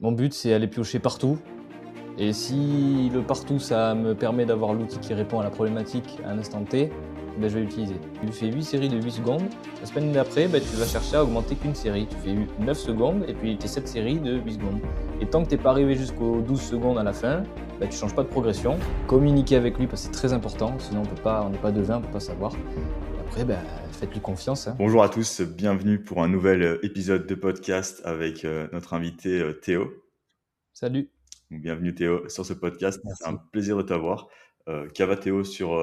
Mon but, c'est aller piocher partout. Et si le partout, ça me permet d'avoir l'outil qui répond à la problématique à un instant T, ben, je vais l'utiliser. Tu fais 8 séries de 8 secondes. La semaine d'après, ben, tu vas chercher à augmenter qu'une série. Tu fais 9 secondes et puis tes 7 séries de 8 secondes. Et tant que tu n'es pas arrivé jusqu'aux 12 secondes à la fin, ben, tu ne changes pas de progression. Communiquer avec lui, parce que c'est très important. Sinon, on n'est pas devin, on ne peut pas savoir. Et après, ben, faites-lui confiance. Hein. Bonjour à tous, bienvenue pour un nouvel épisode de podcast avec notre invité Théo. Salut. Donc, bienvenue Théo sur ce podcast, c'est un Merci. plaisir de t'avoir. Cava Théo sur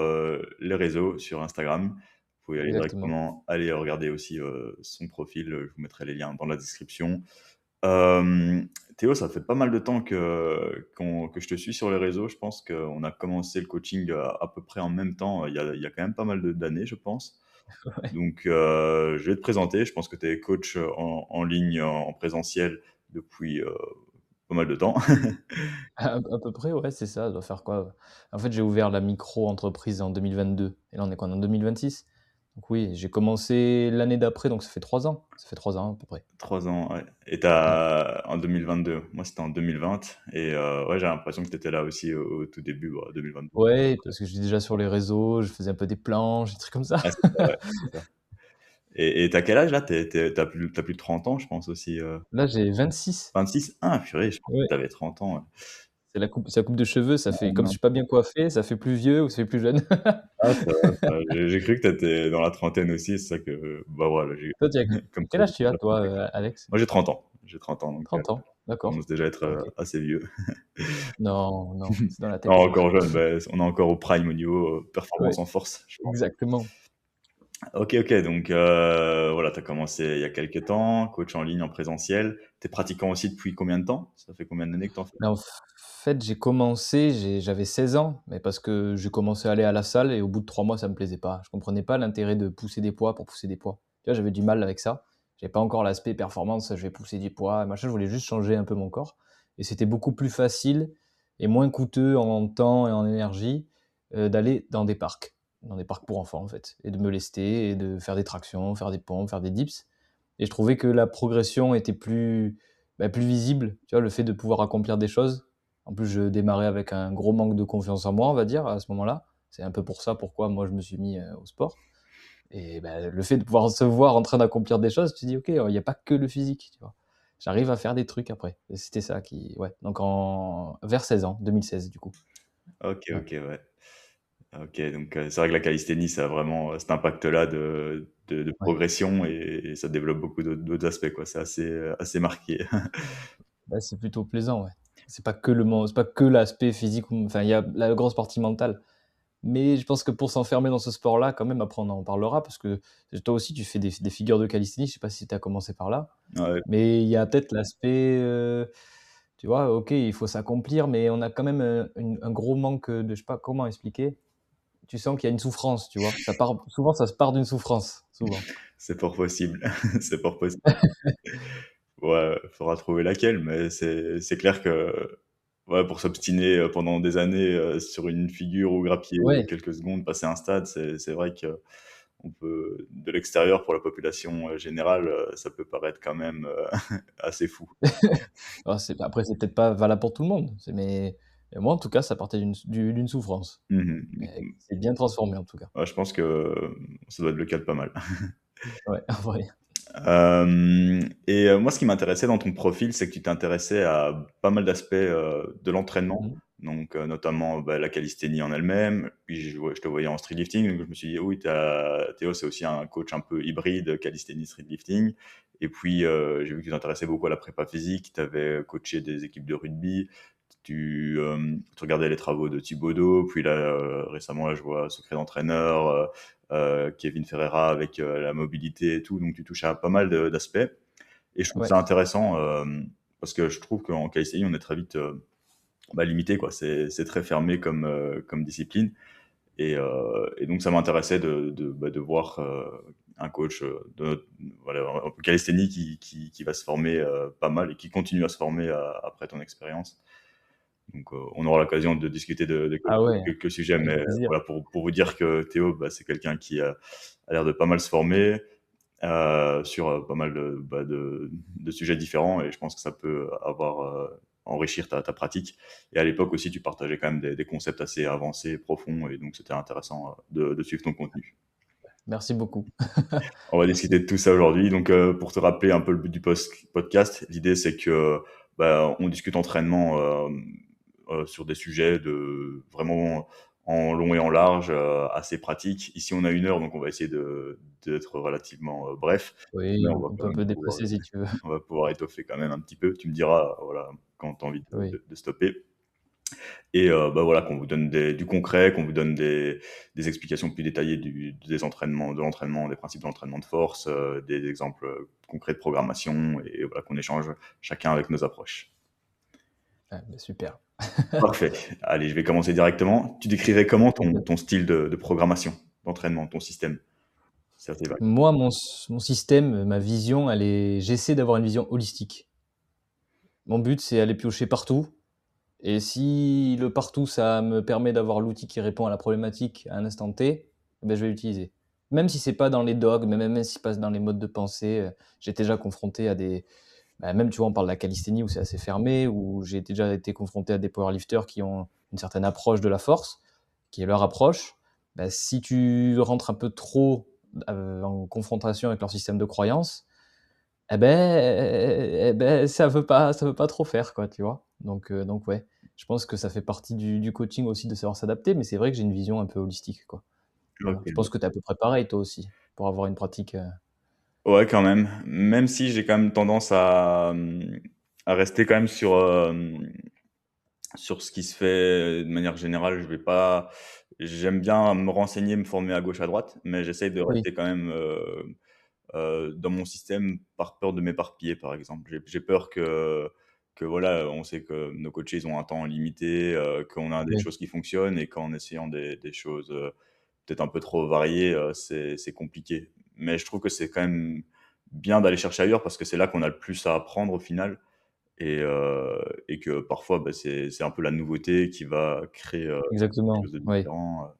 les réseaux, sur Instagram. Vous pouvez aller Exactement. directement aller regarder aussi son profil, je vous mettrai les liens dans la description. Théo, ça fait pas mal de temps que je te suis sur les réseaux. Je pense qu'on a commencé le coaching à peu près en même temps, il y a quand même pas mal d'années, je pense. Ouais. Donc, je vais te présenter. Je pense que tu es coach en ligne, en présentiel depuis pas mal de temps. À peu près, ouais, c'est ça, ça doit faire quoi? En fait, j'ai ouvert la micro-entreprise en 2022 et là, on est quoi? En 2026? Donc oui, j'ai commencé l'année d'après, donc ça fait 3 ans. Ça fait 3 ans à peu près. 3 ans, ouais. Et Ouais. en 2022. Moi, c'était en 2020. Et ouais, j'ai l'impression que tu étais là aussi au tout début, 2022. Ouais, parce que j'étais déjà sur les réseaux, je faisais un peu des planches, des trucs comme ça. Ah, c'est ça, ouais. C'est ça. Et t'as quel âge là? T'as plus de 30 ans, je pense aussi. Là, j'ai 26. 26? Ah, purée, je pensais Ouais, que t'avais 30 ans. Ouais. c'est la coupe de cheveux, ça Ah, fait comme je non. suis pas bien coiffé, ça fait plus vieux ou ça fait plus jeune. Ah, ça va, ça va. J'ai cru que t'étais dans la trentaine aussi, c'est ça que, bah voilà, Toi, comme quel quoi, âge tu as toi, Alex? moi j'ai 30 ans. J'ai 30 ans, donc 30 ans, ça d'accord. commence déjà à être OK. assez vieux. Non, non, c'est dans la Non, tête. encore jeune, bah, on est encore au prime au niveau Ouais, performance en force, je pense. exactement. Ok, ok, donc voilà, tu as commencé il y a quelques temps, coach en ligne, en présentiel. Tu es pratiquant aussi depuis combien de temps? Ça fait combien d'années que tu en fais? Mais en fait, j'ai commencé, j'avais 16 ans, mais parce que j'ai commencé à aller à la salle et au bout de 3 mois, ça me plaisait pas. Je comprenais pas l'intérêt de pousser des poids pour pousser des poids. Tu vois, j'avais du mal avec ça. J'avais pas encore l'aspect performance, je vais pousser du poids, machin. Je voulais juste changer un peu mon corps. Et c'était beaucoup plus facile et moins coûteux en temps et en énergie d'aller dans des parcs pour enfants en fait, et de me lester et de faire des tractions, faire des pompes, faire des dips. Et je trouvais que la progression était plus visible, tu vois, le fait de pouvoir accomplir des choses. En plus, je démarrais avec un gros manque de confiance en moi, on va dire, à ce moment-là. C'est un peu pour ça pourquoi moi je me suis mis au sport. Et bah, le fait de pouvoir se voir en train d'accomplir des choses, tu te dis, ok, il n'y a pas que le physique, tu vois. J'arrive à faire des trucs après. Et c'était ça qui, ouais. Donc vers 16 ans, 2016 du coup. Ok, Ouais. ok, ouais. Ok, donc c'est vrai que la calisthénie, ça a vraiment cet impact-là de Ouais. progression et ça développe beaucoup d'autres aspects, quoi. C'est assez marqué. Bah, c'est plutôt plaisant, ouais. C'est pas que l'aspect physique, enfin, il y a la grosse partie mentale. Mais je pense que pour s'enfermer dans ce sport-là, quand même, après on en parlera, parce que toi aussi tu fais des figures de calisthénie, je sais pas si tu as commencé par là, Ouais, mais il y a peut-être l'aspect, tu vois, OK, il faut s'accomplir, mais on a quand même, un gros manque, de je sais pas comment expliquer. Tu sens qu'il y a une souffrance, tu vois? Ça se part d'une souffrance, souvent. c'est fort possible. C'est fort possible. Ouais, faudra trouver laquelle, mais c'est clair que ouais, pour s'obstiner pendant des années sur une figure ou grappiller Ouais, quelques secondes, passer un stade, c'est vrai que on peut, de l'extérieur, pour la population générale, ça peut paraître quand même assez fou. après c'est peut-être pas valable pour tout le monde, mais moi en tout cas ça partait d'une souffrance, mais Mhm. qui s'est bien transformée en tout cas. Ouais, je pense que ça doit être le cas de pas mal. Ouais, en vrai. Et moi, ce qui m'intéressait dans ton profil, c'est que tu t'intéressais à pas mal d'aspects de l'entraînement, Mmh. donc notamment bah, la calisthénie en elle-même. Puis je te voyais en street lifting, donc je me suis dit, oui, Théo, c'est aussi un coach un peu hybride, calisthénie, street lifting. Et puis, j'ai vu que tu t'intéressais beaucoup à la prépa physique, tu avais coaché des équipes de rugby, tu regardais les travaux de Thibaudot, puis là, récemment, là, je vois Secret d'entraîneur, Kevin Ferreira avec la mobilité et tout, donc tu touches à pas mal d'aspects. Et je trouve Ouais. ça intéressant parce que je trouve qu'en KCI, on est très vite bah, limité, quoi. C'est très fermé comme discipline. Et donc, ça m'intéressait de voir un coach voilà, un peu calisthénie qui va se former pas mal et qui continue à se former après ton expérience. Donc, on aura l'occasion de discuter de Ah ouais, quelques sujets, avec mais plaisir. voilà, pour vous dire que Théo, bah, c'est quelqu'un qui a l'air de pas mal se former, sur pas mal de sujets différents, et je pense que ça peut enrichir ta pratique. Et à l'époque aussi, tu partageais quand même des concepts assez avancés, profonds, et donc c'était intéressant de suivre ton contenu. Merci beaucoup. On va discuter de tout ça aujourd'hui. Donc, pour te rappeler un peu le but du podcast, l'idée c'est que on discute entraînement sur des sujets de vraiment en long et en large, assez pratiques. Ici, on a 1 heure, donc on va essayer d'être relativement bref. Mais Oui, on va on quand peut un même peu pouvoir, dépresser si tu veux. on va pouvoir étoffer quand même un petit peu. Tu me diras, voilà, quand tu as envie Oui. de stopper. Et voilà, qu'on vous donne du concret, qu'on vous donne des explications plus détaillées des entraînements, de l'entraînement, des principes de l'entraînement de force, des exemples concrets de programmation, et voilà, qu'on échange chacun avec nos approches. Ouais, bah, super. Parfait. Allez, je vais commencer directement. Tu décrirais comment OK. ton style de programmation, d'entraînement, ton système? C'est assez vague. Moi, mon système, ma vision, j'essaie d'avoir une vision holistique. Mon but, c'est aller piocher partout et si le partout, ça me permet d'avoir l'outil qui répond à la problématique à un instant T, je vais l'utiliser. Même si c'est pas dans les dogmes, même si c'est pas dans les modes de pensée, j'étais déjà confronté à même, tu vois, on parle de la calisthénie où c'est assez fermé, où j'ai déjà été confronté à des powerlifters qui ont une certaine approche de la force, qui est leur approche. Si tu rentres un peu trop, en confrontation avec leur système de croyance, ça veut pas trop faire quoi, tu vois? Donc ouais, je pense que ça fait partie du coaching aussi de savoir s'adapter, mais c'est vrai que j'ai une vision un peu holistique, quoi. Voilà. Je pense OK. que tu es à peu près pareil toi aussi, pour avoir une pratique, Ouais, quand même. Même si j'ai quand même tendance à rester quand même sur ce qui se fait de manière générale. J'aime bien me renseigner, me former à gauche, à droite, mais j'essaye de oui, rester quand même dans mon système par peur de m'éparpiller, par exemple. J'ai peur que voilà, on sait que nos coachés, ils ont un temps limité, qu'on a des oui, choses qui fonctionnent, et qu'en essayant des choses peut-être un peu trop variées, c'est compliqué. Mais je trouve que c'est quand même bien d'aller chercher ailleurs, parce que c'est là qu'on a le plus à apprendre au final, et que parfois, c'est un peu la nouveauté qui va créer quelque exactement, chose de oui. différent.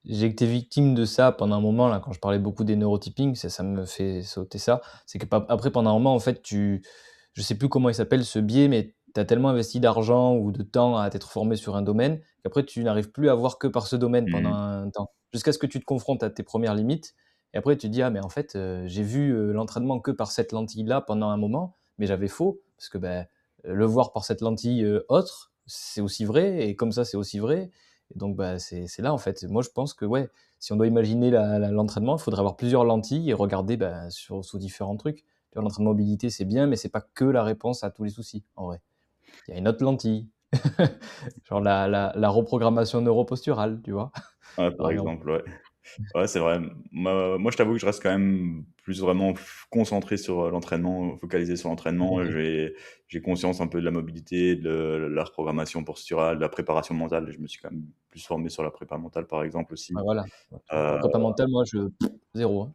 J'ai été victime de ça pendant un moment là, quand je parlais beaucoup des neurotyping, ça me fait sauter ça. C'est que pa après pendant un moment en fait je sais plus comment il s'appelle ce biais, mais tu as tellement investi d'argent ou de temps à t'être formé sur un domaine, qu'après tu n'arrives plus à voir que par ce domaine pendant Mmh. un temps. Jusqu'à ce que tu te confrontes à tes premières limites et après tu te dis: «Ah mais en fait, j'ai vu, l'entraînement que par cette lentille-là pendant un moment, mais j'avais faux». Parce que, le voir par cette lentille, autre, c'est aussi vrai et comme ça, c'est aussi vrai et donc c'est là, en fait. Moi, je pense que, ouais, si on doit imaginer l'entraînement, il faudrait avoir plusieurs lentilles et regarder, sous différents trucs. Tu vois, l'entraînement mobilité, c'est bien, mais c'est pas que la réponse à tous les soucis, en vrai. Il y a une autre lentille, genre la reprogrammation neuroposturale, tu vois? Ouais, Par par exemple. exemple, ouais. Ouais, c'est vrai. Moi, je t'avoue que je reste quand même plus vraiment concentré sur l'entraînement, focalisé sur l'entraînement. OK. J'ai conscience un peu de la mobilité, de la reprogrammation posturale, de la préparation mentale. Je me suis quand même plus formé sur la prépa mentale, par exemple, Ouais, aussi. voilà. Ouais, tu vois? Euh, La prépa mentale, moi, 0, hein.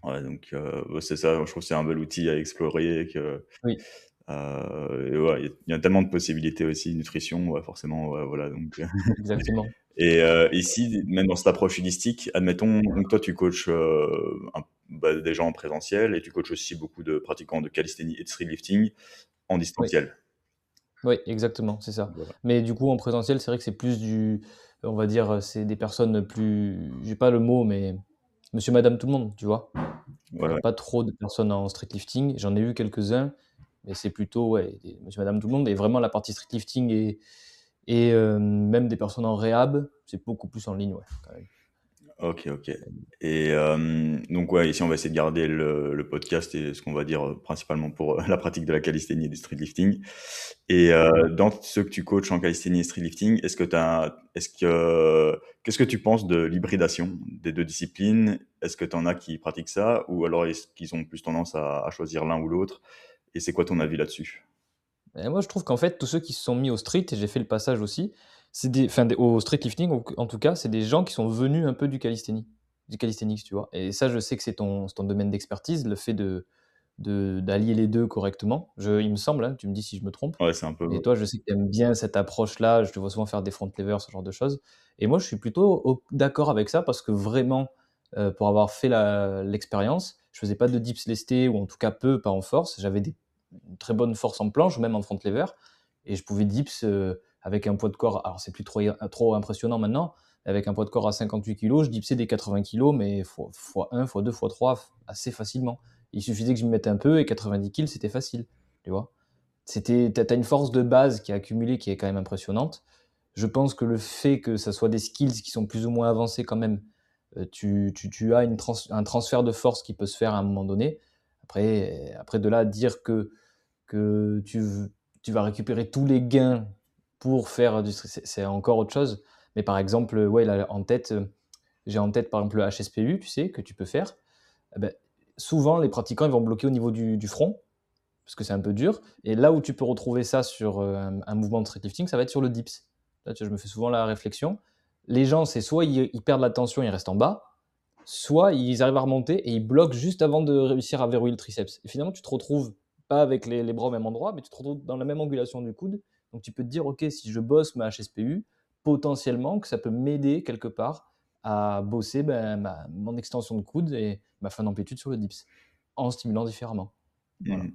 ouais, donc ouais, c'est ça. Je trouve que c'est un bel outil à explorer. Oui, Et ouais, il y a tellement de possibilités aussi, nutrition, ouais, forcément, ouais, voilà. Donc, exactement. et ici, même dans cette approche holistique, admettons, donc toi, tu coaches des gens en présentiel, et tu coaches aussi beaucoup de pratiquants de calisthénie et de streetlifting en Oui. distanciel. Oui, exactement, c'est ça. Voilà. Mais du coup, en présentiel, c'est vrai que c'est plus on va dire, c'est des personnes plus j'ai pas le mot, mais monsieur, madame, tout le monde, tu vois? Ouais, ouais. Pas trop de personnes en street lifting. J'en ai vu quelques-uns, mais c'est plutôt, ouais, des monsieur, madame, tout le monde et vraiment la partie street lifting et même des personnes en réhab, c'est beaucoup plus en ligne, ouais, quand même. OK, OK. Et donc ouais, ici, on va essayer de garder le podcast et ce qu'on va dire, principalement pour, la pratique de la calisthénie et du streetlifting. Et Oui. dans ceux que tu coaches en calisthénie et streetlifting, qu'est-ce que tu penses de l'hybridation des 2 disciplines? Est-ce que tu en as qui pratiquent ça, ou alors est-ce qu'ils ont plus tendance à choisir l'un ou l'autre? Et c'est quoi ton avis là-dessus? Et moi, je trouve qu'en fait, tous ceux qui se sont mis au street et j'ai fait le passage aussi, c'est des enfin, des au street lifting, en tout cas, c'est des gens qui sont venus un peu du calisthenics, tu vois? Et ça, je sais que c'est ton domaine d'expertise, le fait d'allier les 2 correctement. Il me semble, hein, tu me dis si je me trompe, Ouais, c'est un peu, mais toi, je sais que tu aimes bien cette approche-là, je te vois souvent faire des front levers, ce genre de choses et moi, je suis plutôt d'accord avec ça parce que vraiment, pour avoir fait l'expérience, je faisais pas de dips lestés, ou en tout cas peu, pas en force. J'avais une très bonne force en planche, même en front lever, et je pouvais dips avec un poids de corps, alors c'est plus trop impressionnant maintenant, avec un poids de corps à 58 kg, je dipsais des 80 kg, mais fois 1, fois 2, fois 3, assez facilement. Il suffisait que je m'y mette un peu, et 90 kg, c'était facile, tu vois. T'as une force de base qui est accumulée, qui est quand même impressionnante. Je pense que le fait que ça soit des skills qui sont plus ou moins avancés quand même, tu as un transfert de force qui peut se faire à un moment donné. Après de là, dire que tu vas récupérer tous les gains pour faire du street, c'est encore autre chose. Mais par exemple, ouais, là, j'ai en tête par exemple le HSPU, tu sais, que tu peux faire. Eh ben, souvent, les pratiquants, ils vont bloquer au niveau du front, parce que c'est un peu dur. Et là où tu peux retrouver ça sur un mouvement de streetlifting, ça va être sur le dips. Là, tu vois, je me fais souvent la réflexion. Les gens, c'est soit ils perdent la tension, ils restent en bas, soit ils arrivent à remonter et ils bloquent juste avant de réussir à verrouiller le triceps. Et finalement, tu te retrouves pas avec les bras au même endroit, mais tu te retrouves dans la même angulation du coude. Donc tu peux te dire, ok, si je bosse ma HSPU, potentiellement que ça peut m'aider quelque part à bosser mon extension de coude et ma fin d'amplitude sur le dips, en stimulant différemment. Voilà. Mmh.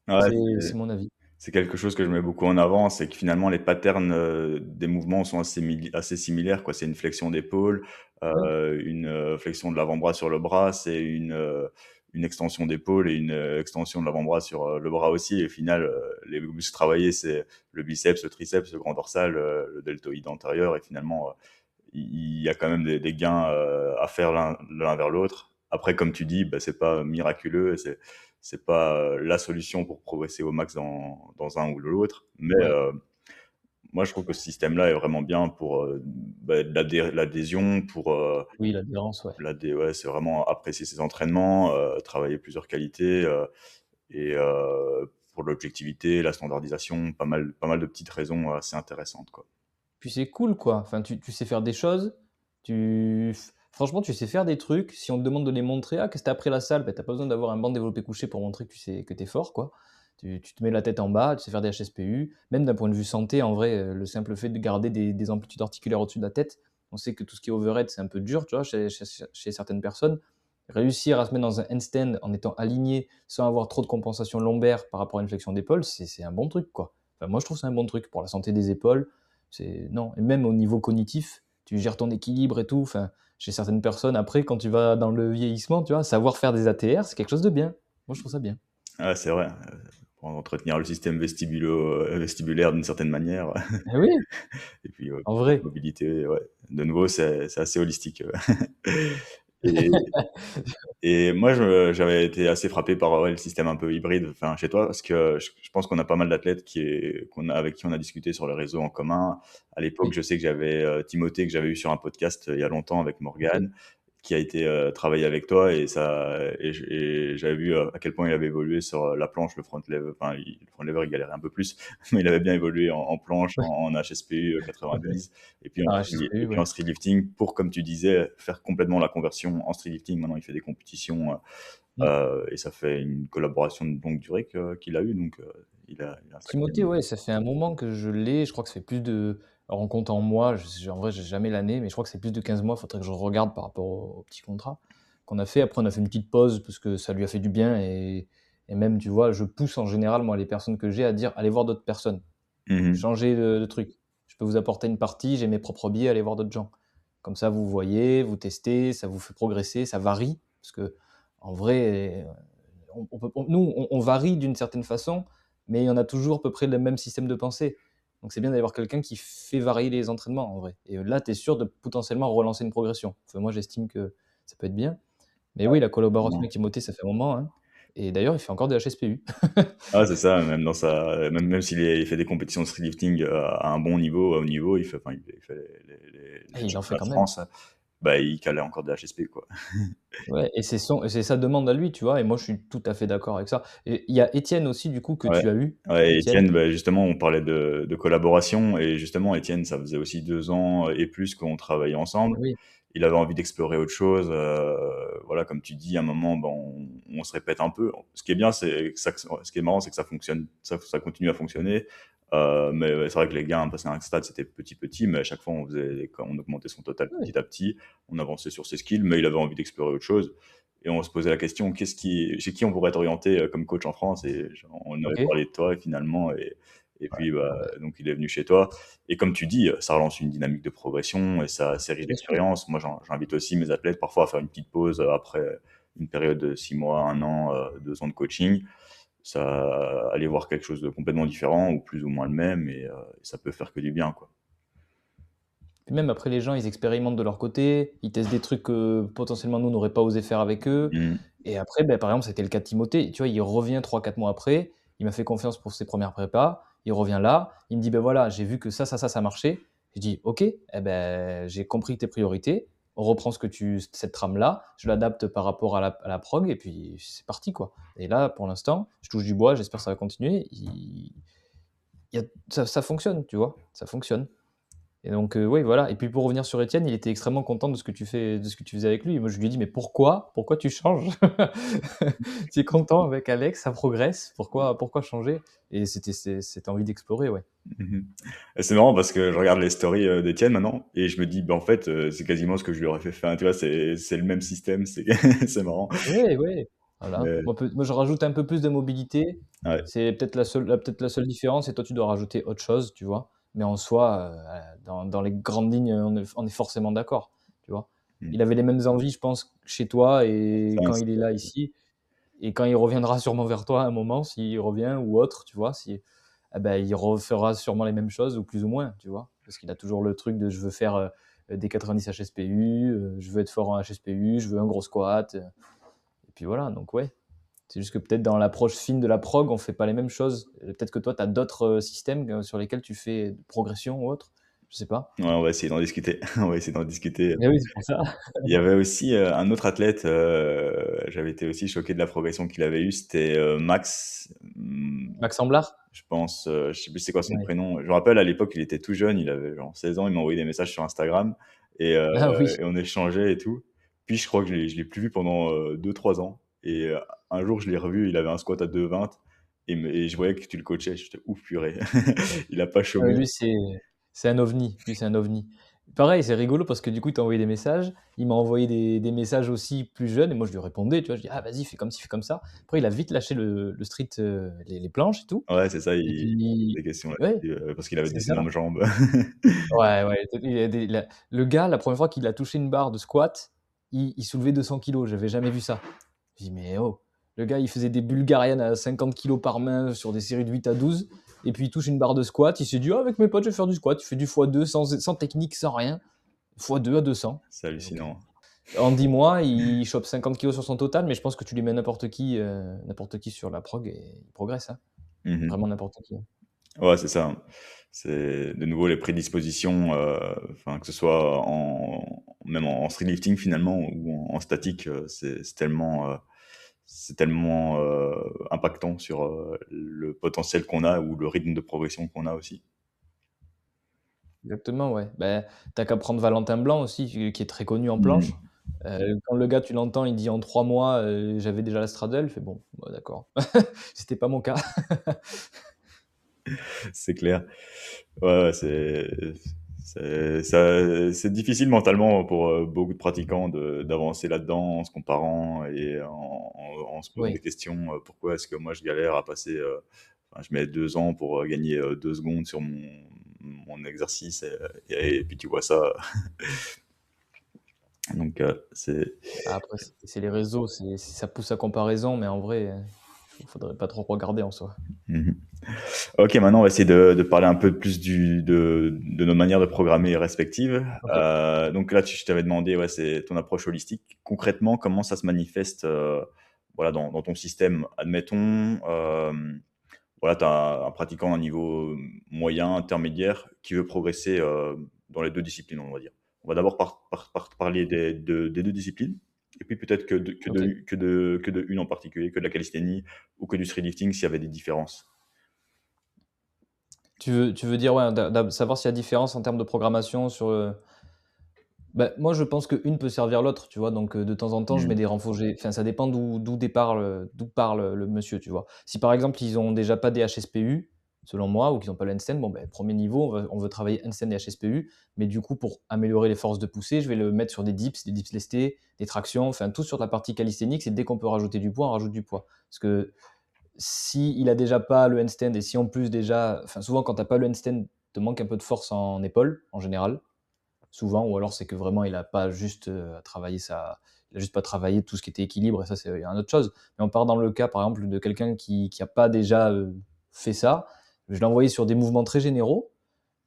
Ouais, C'est mon avis. c'est quelque chose que je mets beaucoup en avant, c'est que finalement les patterns, des mouvements sont assez similaires, quoi. C'est une flexion d'épaule, Ouais. une, flexion de l'avant-bras sur le bras, c'est une extension d'épaule et une, extension de l'avant-bras sur, le bras aussi, et au final, les muscles travaillés, c'est le biceps, le triceps, le grand dorsal, le deltoïde antérieur, et finalement, il y a quand même des gains à faire l'un vers l'autre. Après, comme tu dis, bah, c'est pas miraculeux, c'est pas la solution pour progresser au max dans un ou l'autre. Mais Ouais. moi, je trouve que ce système-là est vraiment bien pour bah, l'adhésion, pour Oui, l'adhérence, ouais. ouais, c'est vraiment apprécier ses entraînements, travailler plusieurs qualités, et pour l'objectivité, la standardisation, pas mal de petites raisons assez intéressantes, quoi. Puis c'est cool, quoi. Enfin, tu sais faire des choses. Franchement, tu sais faire des trucs. Si on te demande de les montrer, ah, qu'est-ce que t'as appris à la salle? Ben, t'as pas besoin d'avoir un banc développé couché pour montrer que tu sais que t'es fort, quoi. Tu te mets la tête en bas, tu sais faire des HSPU. Même d'un point de vue santé, en vrai, le simple fait de garder des amplitudes articulaires au-dessus de la tête, on sait que tout ce qui est overhead, c'est un peu dur, tu vois, chez certaines personnes. Réussir à se mettre dans un handstand en étant aligné sans avoir trop de compensation lombaire par rapport à une flexion d'épaule, c'est un bon truc, quoi. Enfin, moi, je trouve que c'est un bon truc pour la santé des épaules. Non, et même au niveau cognitif, tu gères ton équilibre et tout. Enfin, chez certaines personnes, après, quand tu vas dans le vieillissement, tu vois, savoir faire des ATR, c'est quelque chose de bien. Moi, je trouve ça bien. Ouais, c'est vrai, pour entretenir le système vestibulaire d'une certaine manière. Eh oui, Et puis, en vrai. mobilité, ouais. De nouveau, c'est assez holistique. Et moi, j'avais été assez frappé par, ouais, le système un peu hybride, enfin, chez toi, parce que je pense qu'on a pas mal d'athlètes avec qui on a discuté sur les réseaux en commun. À l'époque, Oui, je sais que j'avais, Timothée, que j'avais eu sur un podcast, il y a longtemps, avec ok. Morgane, qui a été, travailler avec toi, et j'avais vu, à quel point il avait évolué sur, la planche, le front lever, enfin, le front lever, il galérait un peu plus, mais il avait bien évolué en planche, Ouais, en HSPU, ouais. 90, Ah, HSPU, et puis ouais. en streetlifting, pour, comme tu disais, faire complètement la conversion en streetlifting. Maintenant, il fait des compétitions, Mm. et ça fait une collaboration de longue durée qu'il a eu, donc il a un sacré Timothée, ouais, ça fait un moment que je l'ai. Je crois que ça fait plus de. Alors, en comptant moi, en vrai, j'ai jamais l'année, mais je crois que c'est plus de 15 mois. Il faudrait que je regarde par rapport au petit contrat qu'on a fait. Après, on a fait une petite pause parce que ça lui a fait du bien. Et même, tu vois, je pousse en général, moi, les personnes que j'ai à dire allez voir d'autres personnes, Mmh. changez de truc. Je peux vous apporter une partie, j'ai mes propres billets, allez voir d'autres gens. Comme ça, vous voyez, vous testez, ça vous fait progresser, ça varie. Parce que, en vrai, nous, on varie d'une certaine façon, mais on a toujours à peu près le même système de pensée. Donc c'est bien d'avoir quelqu'un qui fait varier les entraînements, en vrai. Et là, tu es sûr de potentiellement relancer une progression. Enfin, moi, j'estime que ça peut être bien. Mais oui, la collaboration avec Timothée, ça fait un moment, hein. Et d'ailleurs, il fait encore des HSPU. Ah, c'est ça, même dans sa même il fait des compétitions de streetlifting, à un bon niveau, à haut niveau, il fait Et les il en fait championnats de quand même. France, bah, il calait encore des HSP, quoi. Ouais, et c'est sa demande à lui, tu vois. Et moi, je suis tout à fait d'accord avec ça. Et il y a Étienne aussi, du coup, que Ouais, tu as eu. ouais, et Étienne. Étienne, bah, justement, on parlait de collaboration, et justement, Étienne, ça faisait aussi 2 ans et plus qu'on travaillait ensemble. Oui, Il avait envie d'explorer autre chose, voilà, comme tu dis, à un moment, ben, on se répète un peu. Ce qui est bien, c'est que ça ce qui est marrant, c'est que ça fonctionne, ça continue à fonctionner, mais ouais, c'est vrai que les gains, passé à un stade, c'était petit, mais à chaque fois, on augmentait son total oui. petit à petit, on avançait sur ses skills, mais il avait envie d'explorer autre chose, et on se posait la question, chez qui on pourrait t'orienter comme coach en France, et on avait OK. parlé de toi finalement, et Ouais, puis ah bah, donc il est venu chez toi. Et comme tu dis, ça relance une dynamique de progression et ça, c'est riche bien sûr. d'expérience. Moi, j'invite aussi mes athlètes parfois à faire une petite pause après une période de 6 mois, un an, 2 ans de coaching. Ça, aller voir quelque chose de complètement différent ou plus ou moins le même, et ça peut faire que du bien, quoi. Puis même après les gens, ils expérimentent de leur côté, ils testent des trucs que potentiellement nous, on n'aurait pas osé faire avec eux Mmh. et après, par exemple, c'était le cas de Timothée. Tu vois, il revient 3-4 mois après, il m'a fait confiance pour ses premières prépas, il revient là, il me dit: «Ben voilà, j'ai vu que ça marchait». Je dis: «OK, eh beh, j'ai compris tes priorités, on reprend cette trame-là, je l'adapte par rapport à la prog et puis c'est parti, quoi». Et là, pour l'instant, je touche du bois, j'espère que ça va continuer, il y a ça fonctionne, tu vois? Ça fonctionne. Et donc, oui, voilà. Et puis pour revenir sur Étienne, il était extrêmement content de ce que tu faisais avec lui. Et moi, je lui ai dit: «Mais pourquoi? Pourquoi tu changes? Tu es content avec Alex, ça progresse, pourquoi changer?» Et cette envie d'explorer, ouais. Mmh. Et c'est marrant parce que je regarde les stories d'Étienne maintenant et je me dis, bah, en fait, c'est quasiment ce que je lui aurais fait faire. Tu vois, c'est le même système, c'est c'est marrant. Oui, oui, voilà. Mais Moi, je rajoute un peu plus de mobilité. ouais, C'est peut-être la seule différence et toi, tu dois rajouter autre chose, tu vois? Mais en soi, dans les grandes lignes, on est forcément d'accord, tu vois? mmh, Il avait les mêmes envies, je pense, chez toi c'est et ça, quand c'est il est là, ici. Et quand il reviendra sûrement vers toi à un moment, s'il revient ou autre, tu vois? Si eh bah, il refera sûrement les mêmes choses ou plus ou moins, tu vois? Parce qu'il a toujours le truc de: «Je veux faire, des 90 HSPU, je veux être fort en HSPU, je veux un gros squat», et puis voilà, donc ouais. C'est juste que peut-être dans l'approche fine de la prog, on fait pas les mêmes choses. Peut-être que toi, tu as d'autres, systèmes, sur lesquels tu fais de progression ou autre? Je sais pas. ouais, on va essayer d'en discuter. On va essayer d'en discuter. Mais oui, c'est pour ça. Il y avait aussi, un autre athlète, j'avais été aussi choqué de la progression qu'il avait eue, c'était, Max, Max Amblard? je pense, je sais plus c'est quoi son Ouais. prénom. Je me rappelle à l'époque, il était tout jeune, il avait genre 16 ans, il m'a envoyé des messages sur Instagram, et Ah oui. on échangeait et tout. Puis je crois que je l'ai plus vu pendant, 2-3 ans, et un jour je l'ai revu, il avait un squat à 2,20 et je voyais que tu le coachais. J'étais: «Ouf, purée, il a pas Ah oui, chômé». lui, c'est un ovni. Lui, c'est un ovni. Pareil, c'est rigolo parce que du coup, il t'a envoyé des messages. Il m'a envoyé des messages aussi plus jeunes et moi, je lui répondais, tu vois? Je dis: «Ah vas-y, fais comme ci, fais comme ça». Après, il a vite lâché le street, les planches et tout Ouais, c'est ça, et il puis des questions ouais, là-dessus, parce qu'il avait c'est des ça. énormes jambes. Ouais, ouais, il a des le gars, la première fois qu'il a touché une barre de squat, il soulevait 200 kilos. J'avais jamais vu ça. Je dis: «Mais oh!» Le gars, il faisait des bulgariennes à 50 kilos par main sur des séries de 8 à 12 et puis il touche une barre de squat. Il s'est dit: «Ah, avec mes potes, je vais faire du squat». Il fait du x2 sans technique, sans rien. X2 à 200. C'est OK. hallucinant. En 10 mois, il chope 50 kilos sur son total, mais je pense que tu lui mets n'importe qui sur la prog et il progresse, hein. Mmh mh. Vraiment n'importe qui, hein. Ouais, c'est ça. C'est de nouveau les prédispositions, enfin, que ce soit même en street lifting finalement ou en statique, c'est tellement, impactant sur, le potentiel qu'on a ou le rythme de progression qu'on a aussi. Exactement, ouais. Bah, tu qu'à prendre Valentin Blanc aussi, qui est très connu en planche. Mmh. Quand le gars, tu l'entends, il dit: «En 3 mois, j'avais déjà la straddle», il fait: «Bon, bah, d'accord». C'était pas mon cas. C'est clair. Ouais, ouais, c'est difficile mentalement pour, beaucoup de pratiquants d'avancer là-dedans en se comparant et en se posant Oui. des questions, «Pourquoi est-ce que moi je galère à passer, enfin je mets 2 ans pour, gagner, 2 secondes sur mon exercice», et puis tu vois ça, donc Après, c'est les réseaux, ça pousse à comparaison, mais en vrai, faudrait pas trop regarder en soi. mmh. OK, maintenant on va essayer de parler un peu plus de nos manières de programmer respectives. OK. Donc là, je t'avais demandé, ouais, c'est ton approche holistique. Concrètement, comment ça se manifeste, voilà, dans ton système? Admettons, voilà, tu as un pratiquant d'un niveau moyen, intermédiaire, qui veut progresser, dans les 2 disciplines, on va dire. On va d'abord parler des 2 disciplines et puis peut-être OK. que de une en particulier, que de la calisthénie ou que du street lifting s'il y avait des différences. Tu veux dire, ouais, savoir s'il y a différence en termes de programmation sur, bah, moi, je pense qu'une peut servir l'autre, tu vois? Donc, de temps en temps, je mets Mmh. des renforts enfin, ça dépend d'où parle le monsieur, tu vois? Si, par exemple, ils ont déjà pas des HSPU, selon moi, ou qui n'ont pas le handstand, bon, ben, premier niveau, on veut travailler handstand et HSPU, mais du coup, pour améliorer les forces de poussée, je vais le mettre sur des dips lestés, des tractions, enfin tout sur la partie calisthénique, c'est dès qu'on peut rajouter du poids, on rajoute du poids. Parce que si il a déjà pas le handstand et si en plus déjà, enfin souvent quand t'as pas le handstand, te manque un peu de force en épaule en général, souvent, ou alors c'est que vraiment il a pas juste travaillé il a juste pas travaillé tout ce qui était équilibre et ça c'est une autre chose. Mais on part dans le cas par exemple de quelqu'un qui a pas déjà fait ça, je l'ai envoyé sur des mouvements très généraux,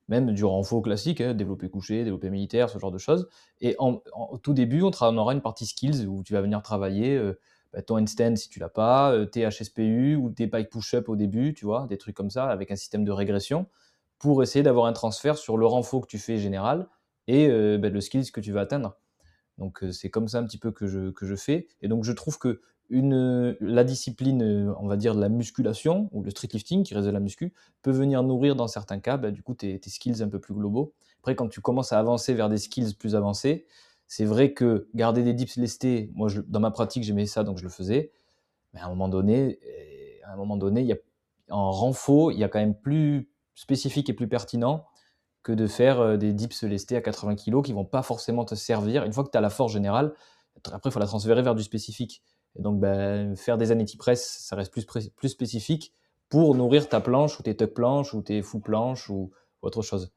même du renfort classique, hein, développé couché, développé militaire, ce genre de choses. Et au tout début, on aura une partie skills où tu vas venir travailler ton handstand si tu l'as pas, tes HSPU ou tes pike push-up au début, tu vois, des trucs comme ça, avec un système de régression, pour essayer d'avoir un transfert sur le renfort que tu fais général et le skills que tu vas atteindre. Donc c'est comme ça un petit peu que je fais. Et donc je trouve que la discipline, on va dire de la musculation ou le street lifting qui reste de la muscu, peut venir nourrir dans certains cas, du coup tes skills un peu plus globaux. Après quand tu commences à avancer vers des skills plus avancés, c'est vrai que garder des dips lestés, moi dans ma pratique j'aimais ça donc je le faisais, mais à un moment donné, en renfo, il y a quand même plus spécifique et plus pertinent que de faire des dips lestés à 80 kilos qui vont pas forcément te servir. Une fois que tu as la force générale, après, il faut la transférer vers du spécifique. Et donc, faire des aneti press, ça reste plus spécifique pour nourrir ta planche ou tes tuck planches ou tes full planches ou autre chose.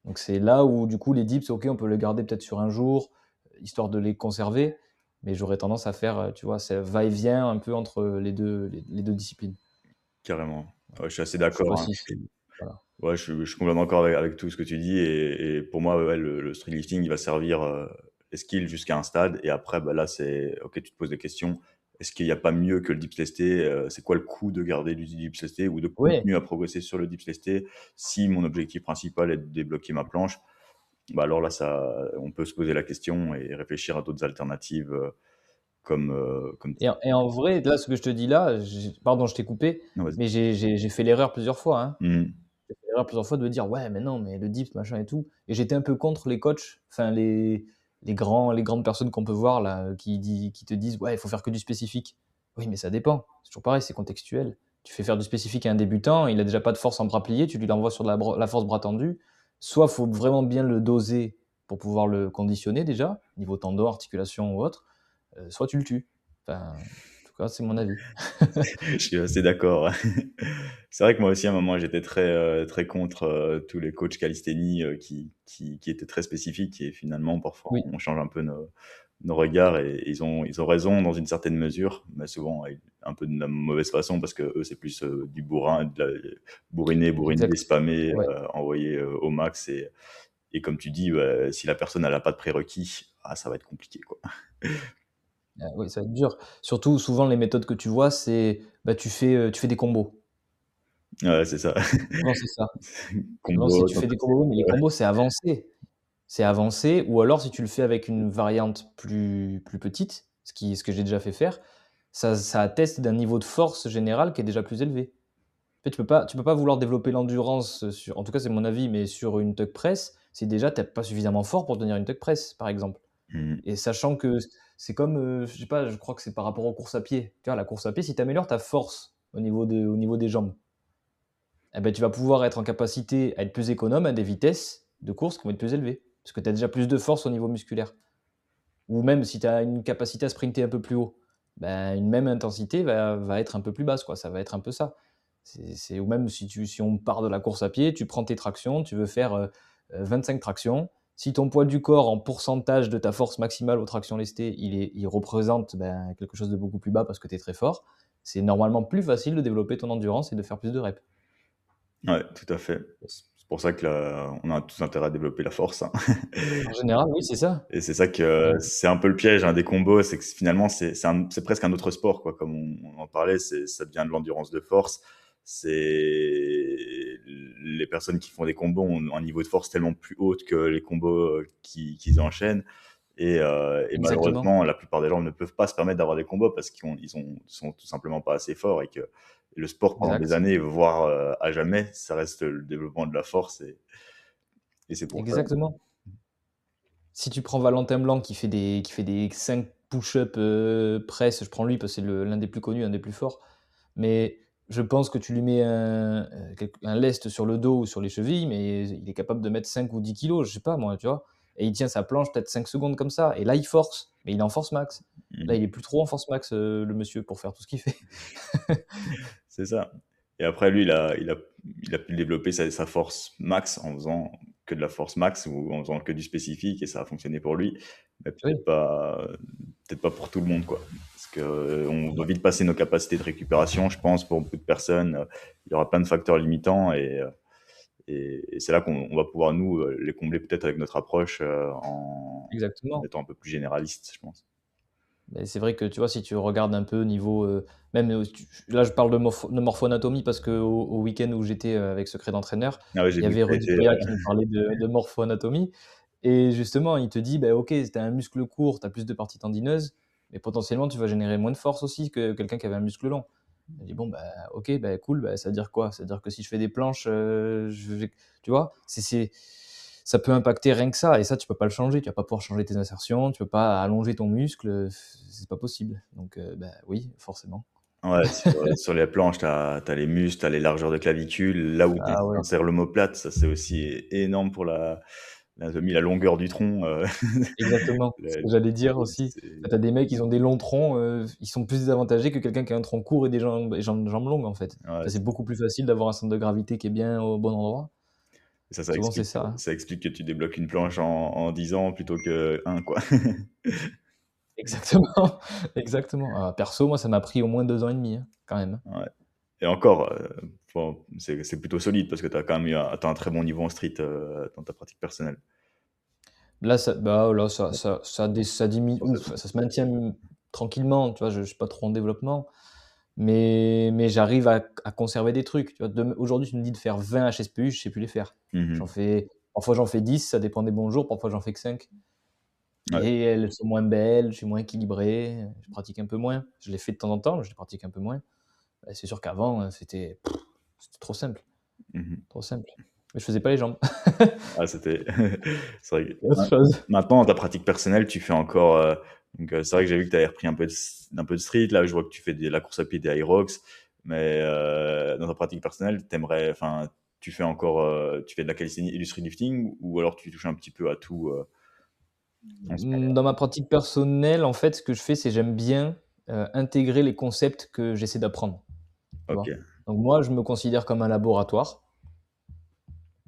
Donc, c'est là où, du coup, les dips, ok, on peut les garder peut-être sur un jour, histoire de les conserver, mais j'aurais tendance à faire, tu vois, ça va-et-vient un peu entre les deux disciplines. Carrément. Ouais, je suis assez Je sais pas d'accord, hein. si c'est. Voilà. Ouais, je suis complètement d'accord avec tout ce que tu dis et pour moi, ouais, le street lifting, il va servir, les skills jusqu'à un stade et après, bah, là, c'est OK, tu te poses des questions. Est-ce qu'il y a pas mieux que le dips lesté? C'est quoi le coût de garder du dips lesté ou de Ouais, continuer à progresser sur le dips lesté? Si mon objectif principal est de débloquer ma planche, bah, alors là, ça on peut se poser la question et réfléchir à d'autres alternatives, comme et en vrai, là, ce que je te dis là, pardon, je t'ai coupé, non, vas-y. mais j'ai fait l'erreur plusieurs fois, hein. Mmh. J'ai fait l'erreur plusieurs fois de me dire: «Ouais, mais non, mais le dips, machin et tout», et j'étais un peu contre les coachs, enfin les grandes personnes qu'on peut voir là, qui te disent: «Ouais, il faut faire que du spécifique». Oui, mais ça dépend. C'est toujours pareil, c'est contextuel. Tu fais faire du spécifique à un débutant, il a déjà pas de force en bras pliés, tu lui l'envoies sur de la force bras tendu. Soit faut vraiment bien le doser pour pouvoir le conditionner déjà, niveau tendon, articulation ou autre, soit tu le tues. Enfin, en tout cas, c'est mon avis. Je suis assez d'accord. C'est vrai que moi aussi, à un moment, j'étais très contre, tous les coachs calisthénie, qui étaient très spécifiques et finalement, parfois, Oui, on change un peu nos regards et ils ont raison dans une certaine mesure, mais souvent avec un peu de la mauvaise façon parce qu'eux, c'est plus, du bourrin, de la bourriner, exact. spammer, Ouais. envoyer, au max et comme tu dis, bah, si la personne elle a pas de prérequis, ah, ça va être compliqué, quoi. Oui, ça va être dur. Surtout, souvent, les méthodes que tu vois, c'est, tu fais des combos. Ouais, c'est ça. Souvent, c'est ça. Souvent, si Combo, tu fais des combos, mais les combos, c'est avancé. C'est avancé, ou alors si tu le fais avec une variante plus petite, ce que j'ai déjà fait faire, ça atteste d'un niveau de force général qui est déjà plus élevé. En fait, tu peux pas vouloir développer l'endurance sur, en tout cas, c'est mon avis, mais sur une tuck press, si déjà tu es pas suffisamment fort pour tenir une tuck press, par exemple. mmh. Et sachant que c'est comme, je sais pas, je crois que c'est par rapport aux courses à pied. Tu vois, la course à pied, si tu améliores ta force au niveau des jambes, eh ben, tu vas pouvoir être en capacité à être plus économe à des vitesses de course qui vont être plus élevées. Parce que tu as déjà plus de force au niveau musculaire. Ou même si tu as une capacité à sprinter un peu plus haut, ben, une même intensité va être un peu plus basse, quoi. Ça va être un peu ça. Ou même si on part de la course à pied, tu prends tes tractions, tu veux faire 25 tractions. Si ton poids du corps en pourcentage de ta force maximale aux tractions lestées, il représente quelque chose de beaucoup plus bas parce que tu es très fort, c'est normalement plus facile de développer ton endurance et de faire plus de reps. Ouais, tout à fait. C'est pour ça que on a tous intérêt à développer la force, hein. En général, oui, c'est ça. Et c'est ça que Et c'est un peu le piège, hein, des combos, c'est que finalement c'est presque un autre sport, quoi, comme on en parlait, ça devient de l'endurance de force. C'est les personnes qui font des combos ont un niveau de force tellement plus haut que les combos, qu'ils enchaînent et exactement, malheureusement, la plupart des gens ne peuvent pas se permettre d'avoir des combos parce sont tout simplement pas assez forts et que le sport pendant des exact, années, voire, à jamais, ça reste le développement de la force et c'est pour ça. exactement. Si tu prends Valentin Blanc qui fait des 5 push-up, press, je prends lui parce que c'est l'un des plus connus, un des plus forts. Mais je pense que tu lui mets un lest sur le dos ou sur les chevilles, mais il est capable de mettre 5 ou 10 kilos, je sais pas moi, tu vois? Et il tient sa planche peut-être 5 secondes comme ça, et là, il force, mais il est en force max. Là, Mmh. il est plus trop en force max, le monsieur, pour faire tout ce qu'il fait. C'est ça. Et après, lui, il a pu développer sa force max en faisant que de la force max ou en faisant que du spécifique et ça a fonctionné pour lui. Mais Oui, peut-être pas pour tout le monde, quoi. Parce que on doit vite passer nos capacités de récupération, je pense, pour beaucoup de personnes. Il y aura plein de facteurs limitants et c'est là qu'on va pouvoir, nous, les combler peut-être avec notre approche en exactement. étant un peu plus généraliste, je pense. Mais c'est vrai que, tu vois, si tu regardes un peu niveau, même, là, je parle de morpho-anatomie parce qu'au week-end où j'étais, avec Secret d'entraîneur, Ah ouais, j'ai il y vu que avait tu as Rudy été. Koya qui nous parlait de morpho-anatomie, et justement, il te dit: «Bah, OK, si tu as un muscle court, tu as plus de parties tendineuses, mais potentiellement, tu vas générer moins de force aussi que quelqu'un qui avait un muscle long». Il dit: «Bon, bah, OK, bah, cool, bah, ça veut dire quoi? Ça veut dire que si je fais des planches, je vais», tu vois? Ça peut impacter rien que ça, et ça, tu peux pas le changer. Tu vas pas pouvoir changer tes insertions, tu peux pas allonger ton muscle, c'est pas possible. Donc, bah, oui, forcément. Ouais, sur les planches, tu as les muscles, tu as les largeurs de clavicule, là où tu Ah ouais, insères l'omoplate, ça c'est aussi énorme pour l'anatomie, la longueur du tronc, exactement, c'est ce le que j'allais dire aussi. c'est Tu as des mecs, ils ont des longs troncs, ils sont plus désavantagés que quelqu'un qui a un tronc court et des jambes longues, en fait. ouais, Ça, c'est beaucoup plus facile d'avoir un centre de gravité qui est bien au bon endroit. ça Souvent, c'est explique ça, hein. ça explique que tu débloques une planche en 10 ans plutôt que 1 quoi. Exactement, exactement. Ah, perso, moi, ça m'a pris au moins 2 ans et demi, hein, quand même, hein. Ouais et encore, bon, c'est plutôt solide parce que tu as quand même tu as un très bon niveau en street, dans ta pratique personnelle. Là, ça diminue, Bon, ouf, ça se maintient, tranquillement, tu vois? Je suis pas trop en développement, mais j'arrive à conserver des trucs, tu vois? Aujourd'hui, tu me dis de faire 20 HSPU, je sais plus les faire. mmh Parfois j'en fais 10, ça dépend des bons jours, parfois j'en fais que 5, Ouais. et elles sont moins belles, je suis moins équilibré, je pratique un peu moins. Je les fais de temps en temps, mais je les pratique un peu moins. Bah, c'est sûr qu'avant, c'était trop simple, Mmh trop simple. Mais je faisais pas les jambes. Ah, c'était c'est vrai que C'est autre chose. maintenant, dans ta pratique personnelle, tu fais encore, donc c'est vrai que j'ai vu que tu avais repris un peu de street. Là, je vois que tu fais de la course à pied, des Hyrox, mais dans ta pratique personnelle, enfin, tu fais encore, tu fais de la calisthénie et du street lifting ou alors tu touches un petit peu à tout, en ce moment? Dans ma pratique personnelle, en fait, ce que je fais, c'est j'aime bien, intégrer les concepts que j'essaie d'apprendre, tu OK. vois? Donc moi, je me considère comme un laboratoire,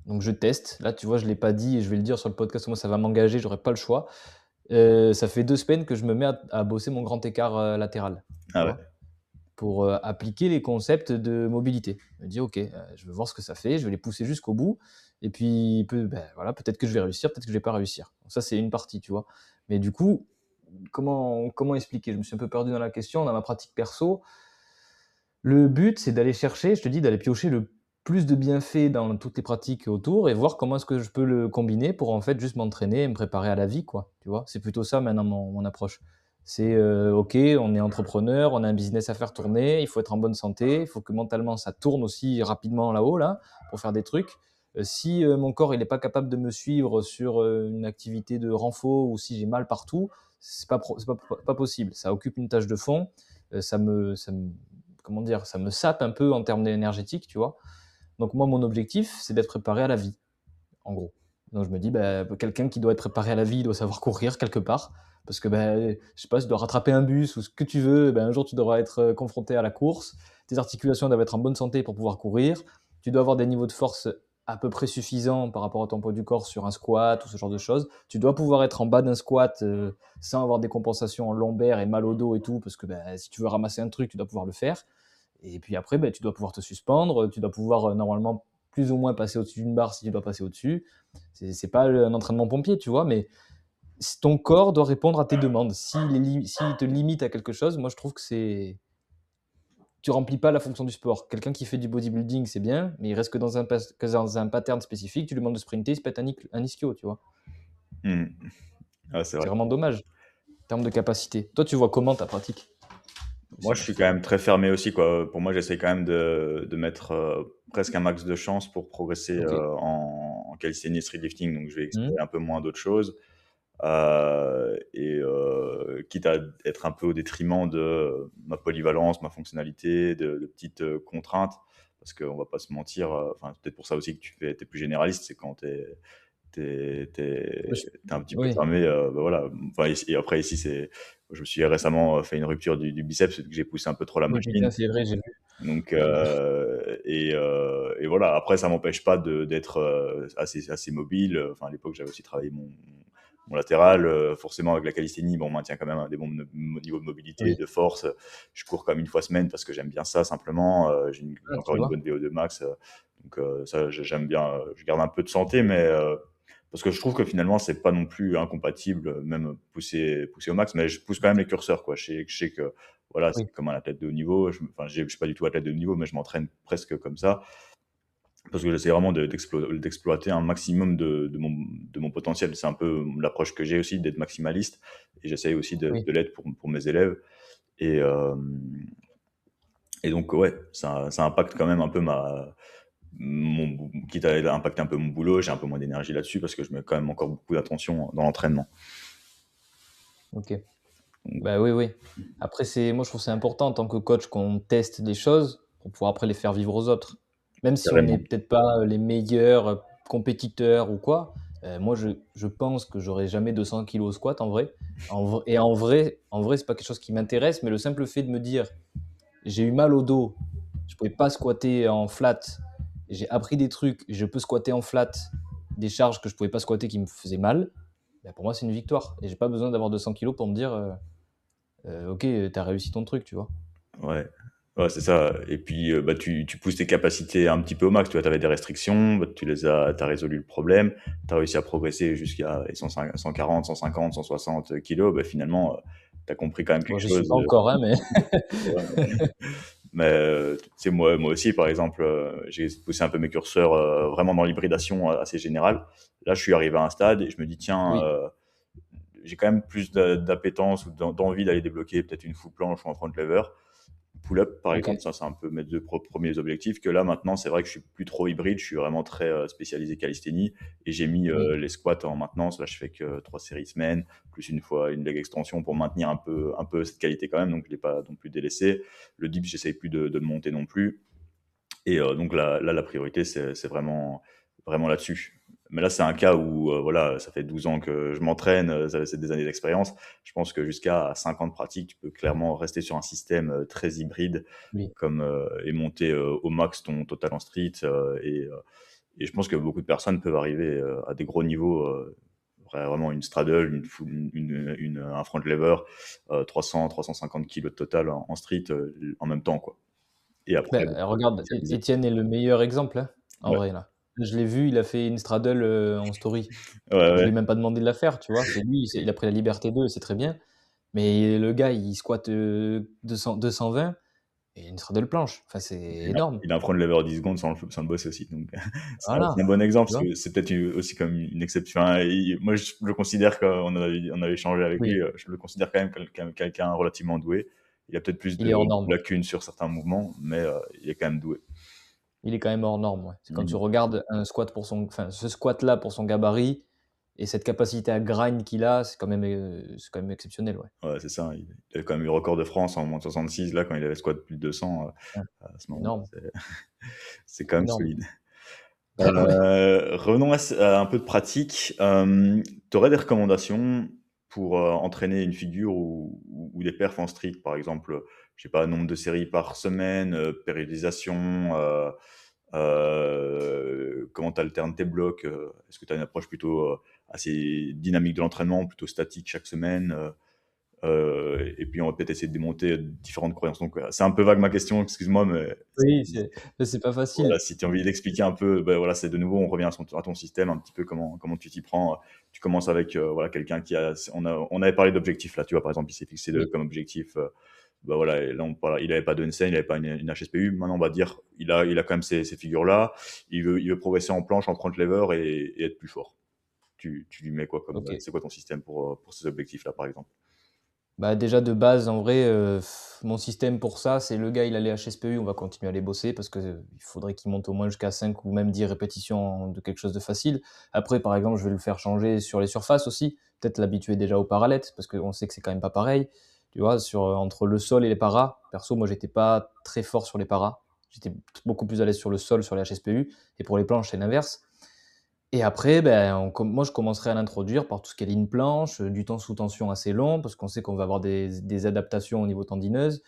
donc je teste. Là, tu vois, je l'ai pas dit et je vais le dire sur le podcast, moi ça va m'engager, j'aurais pas le choix. Ça fait 2 semaines que je me mets à bosser mon grand écart, latéral, tu Ah ouais. vois? Pour, appliquer les concepts de mobilité. Je me dis: «OK, je veux voir ce que ça fait, je vais les pousser jusqu'au bout, et puis voilà, peut-être que je vais réussir, peut-être que je vais pas réussir». Donc ça, c'est une partie, tu vois? Mais du coup, comment expliquer? Je me suis un peu perdu dans la question. Dans ma pratique perso, le but, c'est d'aller chercher, je te dis, d'aller piocher le plus de bienfaits dans toutes les pratiques autour et voir comment est-ce que je peux le combiner pour, en fait, juste m'entraîner et me préparer à la vie, quoi, tu vois? C'est plutôt ça maintenant mon approche. C'est, OK, on est entrepreneur, on a un business à faire tourner, il faut être en bonne santé, il faut que mentalement ça tourne aussi rapidement là-haut là, pour faire des trucs. Si, mon corps il est pas capable de me suivre sur, une activité de renfo, ou si j'ai mal partout, c'est pas possible. Ça occupe une tâche de fond, ça me comment dire? Ça me sape un peu en termes énergétiques, tu vois? Donc moi, mon objectif, c'est d'être préparé à la vie, en gros. Donc je me dis, bah, quelqu'un qui doit être préparé à la vie, il doit savoir courir quelque part. Parce que, ben, je sais pas, tu dois rattraper un bus ou ce que tu veux, ben, un jour tu devras être confronté à la course. Tes articulations doivent être en bonne santé pour pouvoir courir. Tu dois avoir des niveaux de force à peu près suffisants par rapport à ton poids du corps sur un squat ou ce genre de choses. Tu dois pouvoir être en bas d'un squat sans avoir des compensations lombaires et mal au dos et tout, parce que ben, si tu veux ramasser un truc, tu dois pouvoir le faire. Et puis après, ben, tu dois pouvoir te suspendre, tu dois pouvoir normalement plus ou moins passer au-dessus d'une barre si tu dois passer au-dessus. C'est pas un entraînement pompier, tu vois, mais ton corps doit répondre à tes demandes. S'il te limite à quelque chose, moi je trouve que tu remplis pas la fonction du sport. Quelqu'un qui fait du bodybuilding, c'est bien, mais il reste que dans un pattern spécifique. Tu lui demandes de sprinter, il se pète un ischio, tu vois. Mmh. Ouais, c'est vrai. C'est vraiment dommage en termes de capacité. Toi, tu vois comment ta pratique Moi, aussi je dans suis tout quand ça? même très fermé aussi, quoi. Pour moi, j'essaie quand même de mettre, presque un max de chance pour progresser, OK. en calisthénie et street lifting, donc je vais Mmh. explorer un peu moins d'autres choses. Quitte à être un peu au détriment de ma polyvalence, ma fonctionnalité, de petites contraintes, parce qu'on va pas se mentir, enfin, c'est peut-être pour ça aussi que t'es plus généraliste, c'est quand Ouais, t'es un petit peu oui, fermé, bah, voilà. Enfin, et après ici, je me suis récemment fait une rupture du biceps, parce que j'ai poussé un peu trop la oui, putain, machine. c'est vrai, j'ai vu. Donc, J'ai vu. et voilà. Après, ça m'empêche pas d'être assez mobile. Enfin, à l'époque, j'avais aussi travaillé mon latéral. Forcément, avec la calisthénie, bon, on maintient quand même un des bons niveaux de mobilité, Oui. de force. Je cours comme une fois semaine parce que j'aime bien ça, simplement. Ah, J'ai encore tu une vois? bonne VO2 max. Donc, ça, j'aime bien. Je garde un peu de santé, mais parce que je trouve que finalement, c'est pas non plus incompatible, même pousser au max. Mais je pousse quand même les curseurs, quoi. Je sais que voilà, Oui, c'est comme un athlète de haut niveau. Enfin, je suis pas du tout athlète de haut niveau, mais je m'entraîne presque comme ça parce que j'essaie vraiment d'exploiter un maximum de mon potentiel. C'est un peu l'approche que j'ai aussi, d'être maximaliste, et j'essaie aussi oui. de l'être pour mes élèves. Et, euh, et donc, ouais, ça impacte quand même un peu quitte à impacter un peu mon boulot, j'ai un peu moins d'énergie là-dessus parce que je mets quand même encore beaucoup d'attention dans l'entraînement. OK. Donc, Bah, oui, oui. Après, moi, je trouve que c'est important en tant que coach qu'on teste des choses pour pouvoir après les faire vivre aux autres. Même si on n'est carrément. peut-être pas les meilleurs compétiteurs ou quoi, moi, je pense que j'aurai jamais 200 kilos au squat en vrai. Et en vrai, c'est pas quelque chose qui m'intéresse, mais le simple fait de me dire, j'ai eu mal au dos, je pouvais pas squatter en flat, j'ai appris des trucs, je peux squatter en flat des charges que je pouvais pas squatter qui me faisaient mal, bah, pour moi, c'est une victoire. Et j'ai pas besoin d'avoir 200 kilos pour me dire, ok, t'as réussi ton truc, tu vois. Ouais. Ouais, c'est ça. Et puis, bah, tu pousses tes capacités un petit peu au max. Tu vois, avais des restrictions, bah, t'as résolu le problème, tu as réussi à progresser jusqu'à 140, 150, 160 kilos. Bah, finalement, tu as compris quand même Bon, quelque j'y suis chose. pas encore, hein, mais Mais tu sais, moi aussi, par exemple, j'ai poussé un peu mes curseurs vraiment dans l'hybridation assez générale. Là, je suis arrivé à un stade et je me dis, tiens, oui, j'ai quand même plus d'appétence ou d'envie d'aller débloquer peut-être une full planche ou un front lever. Pull-up, par ok, exemple, ça, c'est un peu mes deux premiers objectifs. Que là, maintenant, c'est vrai que je suis plus trop hybride, je suis vraiment très spécialisé calisthénie. Et j'ai mis oui, les squats en maintenance. Là, je fais que 3 séries semaine, plus une fois une leg extension pour maintenir un peu cette qualité quand même. Donc, je ne l'ai pas non plus délaissé. Le dip, j'essaye plus de le monter non plus. Et donc là, la priorité, c'est vraiment là-dessus. Mais là, c'est un cas où, voilà, ça fait 12 ans que je m'entraîne, c'est des années d'expérience. Je pense que jusqu'à 5 ans de pratique, tu peux clairement rester sur un système très hybride oui. et monter au max ton total en street. Et je pense que beaucoup de personnes peuvent arriver à des gros niveaux, vraiment une straddle, un front lever, 300, 350 kilos de total en street en même temps, quoi. Et après, Ben, regarde, spécialisé. Étienne est le meilleur exemple, hein, en Ouais, vrai, là. Je l'ai vu, il a fait une straddle en story. ouais, Je lui ouais. ai même pas demandé de la faire, tu vois. C'est lui, il a pris la liberté d'eux, c'est très bien. Mais le gars, il squatte 220 et une straddle planche. Enfin, c'est énorme. Il a un front lever 10 secondes sans le bosser aussi. Donc, c'est un Voilà, bon exemple tu parce vois. que c'est peut-être aussi comme une exception. Hein. Moi, je le considère, on avait échangé avec Oui, lui, je le considère quand même comme quelqu'un relativement doué. Il a peut-être plus il est hors norme. de lacunes sur certains mouvements, mais il est quand même doué. Il est quand même hors norme, ouais. C'est quand tu Mhm. regardes un squat enfin, ce squat-là pour son gabarit et cette capacité à grind qu'il a, c'est quand même exceptionnel, ouais. Ouais, c'est ça. Il a quand même eu le record de France en moins de 66, là, quand il avait squat plus de 200 Ouais, à ce moment-là. énorme, C'est quand même énorme. solide. Ouais. Revenons à un peu de pratique. Tu aurais des recommandations pour entraîner une figure ou des perfs en street, par exemple, je sais pas, nombre de séries par semaine, périodisation, comment tu alternes tes blocs, est-ce que tu as une approche plutôt assez dynamique de l'entraînement, plutôt statique chaque semaine, et puis on va peut-être essayer de démonter différentes croyances. Donc c'est un peu vague ma question, excuse-moi, mais Oui, c'est pas voilà, facile. si tu as envie d'expliquer un peu, ben voilà, c'est de nouveau, on revient à ton système, un petit peu comment tu t'y prends. Tu commences avec voilà, quelqu'un on avait parlé d'objectifs là, tu vois, par exemple, il s'est fixé Oui, comme objectif, bah voilà, et là, il avait pas de NSN, il avait pas une HSPU. Maintenant, on va dire, il a quand même ces figures-là. Il veut progresser en planche, en front lever et être plus fort. Tu lui mets quoi OK. c'est quoi ton système pour ces objectifs-là, par exemple? Bah, déjà de base, en vrai, mon système pour ça, c'est le gars, il a les HSPU, on va continuer à les bosser parce que, il faudrait qu'il monte au moins jusqu'à 5 ou même 10 répétitions de quelque chose de facile. Après, par exemple, je vais le faire changer sur les surfaces aussi. peut-être l'habituer déjà aux parallettes, parce qu'on sait que c'est quand même pas pareil. Tu vois, entre le sol et les paras, perso, moi, j'étais pas très fort sur les paras. J'étais beaucoup plus à l'aise sur le sol, sur les HSPU. Et pour les planches, c'est l'inverse. Et après, ben, moi, je commencerai à l'introduire par tout ce qui est ligne planche, du temps sous tension assez long, parce qu'on sait qu'on va avoir des adaptations au niveau tendineuse.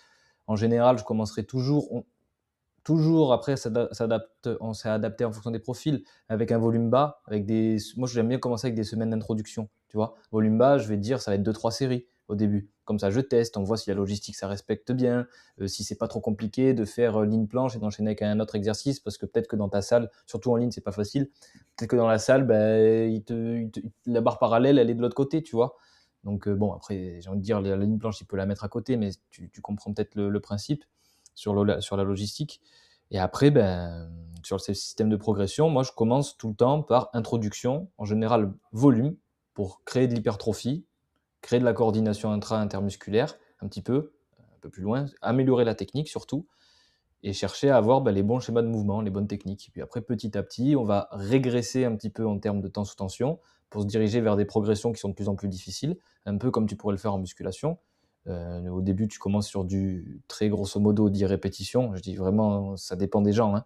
En général, je commencerai toujours après, on s'est adapté en fonction des profils, avec un volume bas, moi j'aime bien commencer avec des semaines d'introduction, tu vois. Volume bas, je vais te dire, ça va être 2-3 séries au début. Comme ça, je teste, on voit si la logistique ça respecte bien, si c'est pas trop compliqué de faire ligne planche et d'enchaîner avec un autre exercice, parce que peut-être que dans ta salle, surtout en ligne, c'est pas facile. Peut-être que dans la salle, ben, la barre parallèle, elle est de l'autre côté, tu vois. Donc bon, après, j'ai envie de dire, la ligne planche, il peut la mettre à côté, mais tu comprends peut-être le principe sur la logistique. Et après, ben, sur le système de progression, moi, je commence tout le temps par introduction, en général volume, pour créer de l'hypertrophie, créer de la coordination intra-intermusculaire, un peu plus loin, améliorer la technique surtout, et chercher à avoir ben, les bons schémas de mouvement, les bonnes techniques. Puis après, petit à petit, on va régresser un petit peu en termes de temps sous tension pour se diriger vers des progressions qui sont de plus en plus difficiles, un peu comme tu pourrais le faire en musculation. Au début, tu commences sur du très grosso modo 10 répétitions. Je dis vraiment, ça dépend des gens, hein.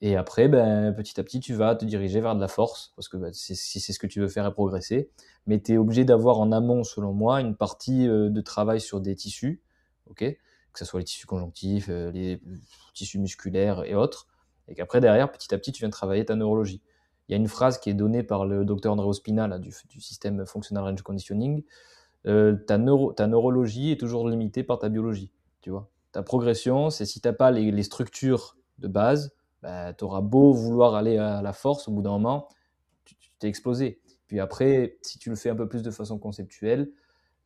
Et après, ben, petit à petit, tu vas te diriger vers de la force, parce que ben, si c'est ce que tu veux faire et progresser. Mais tu es obligé d'avoir en amont, selon moi, une partie de travail sur des tissus, ok, que ce soit les tissus conjonctifs, les tissus musculaires et autres. Et qu'après, derrière, petit à petit, tu viens travailler ta neurologie. Il y a une phrase qui est donnée par le docteur André Ospina là, du système Functional Range Conditioning. Ta neurologie est toujours limitée par ta biologie, tu vois. Ta progression, c'est si tu n'as pas les structures de base, bah, tu auras beau vouloir aller à la force, au bout d'un moment, tu t'es explosé. Puis après, si tu le fais un peu plus de façon conceptuelle,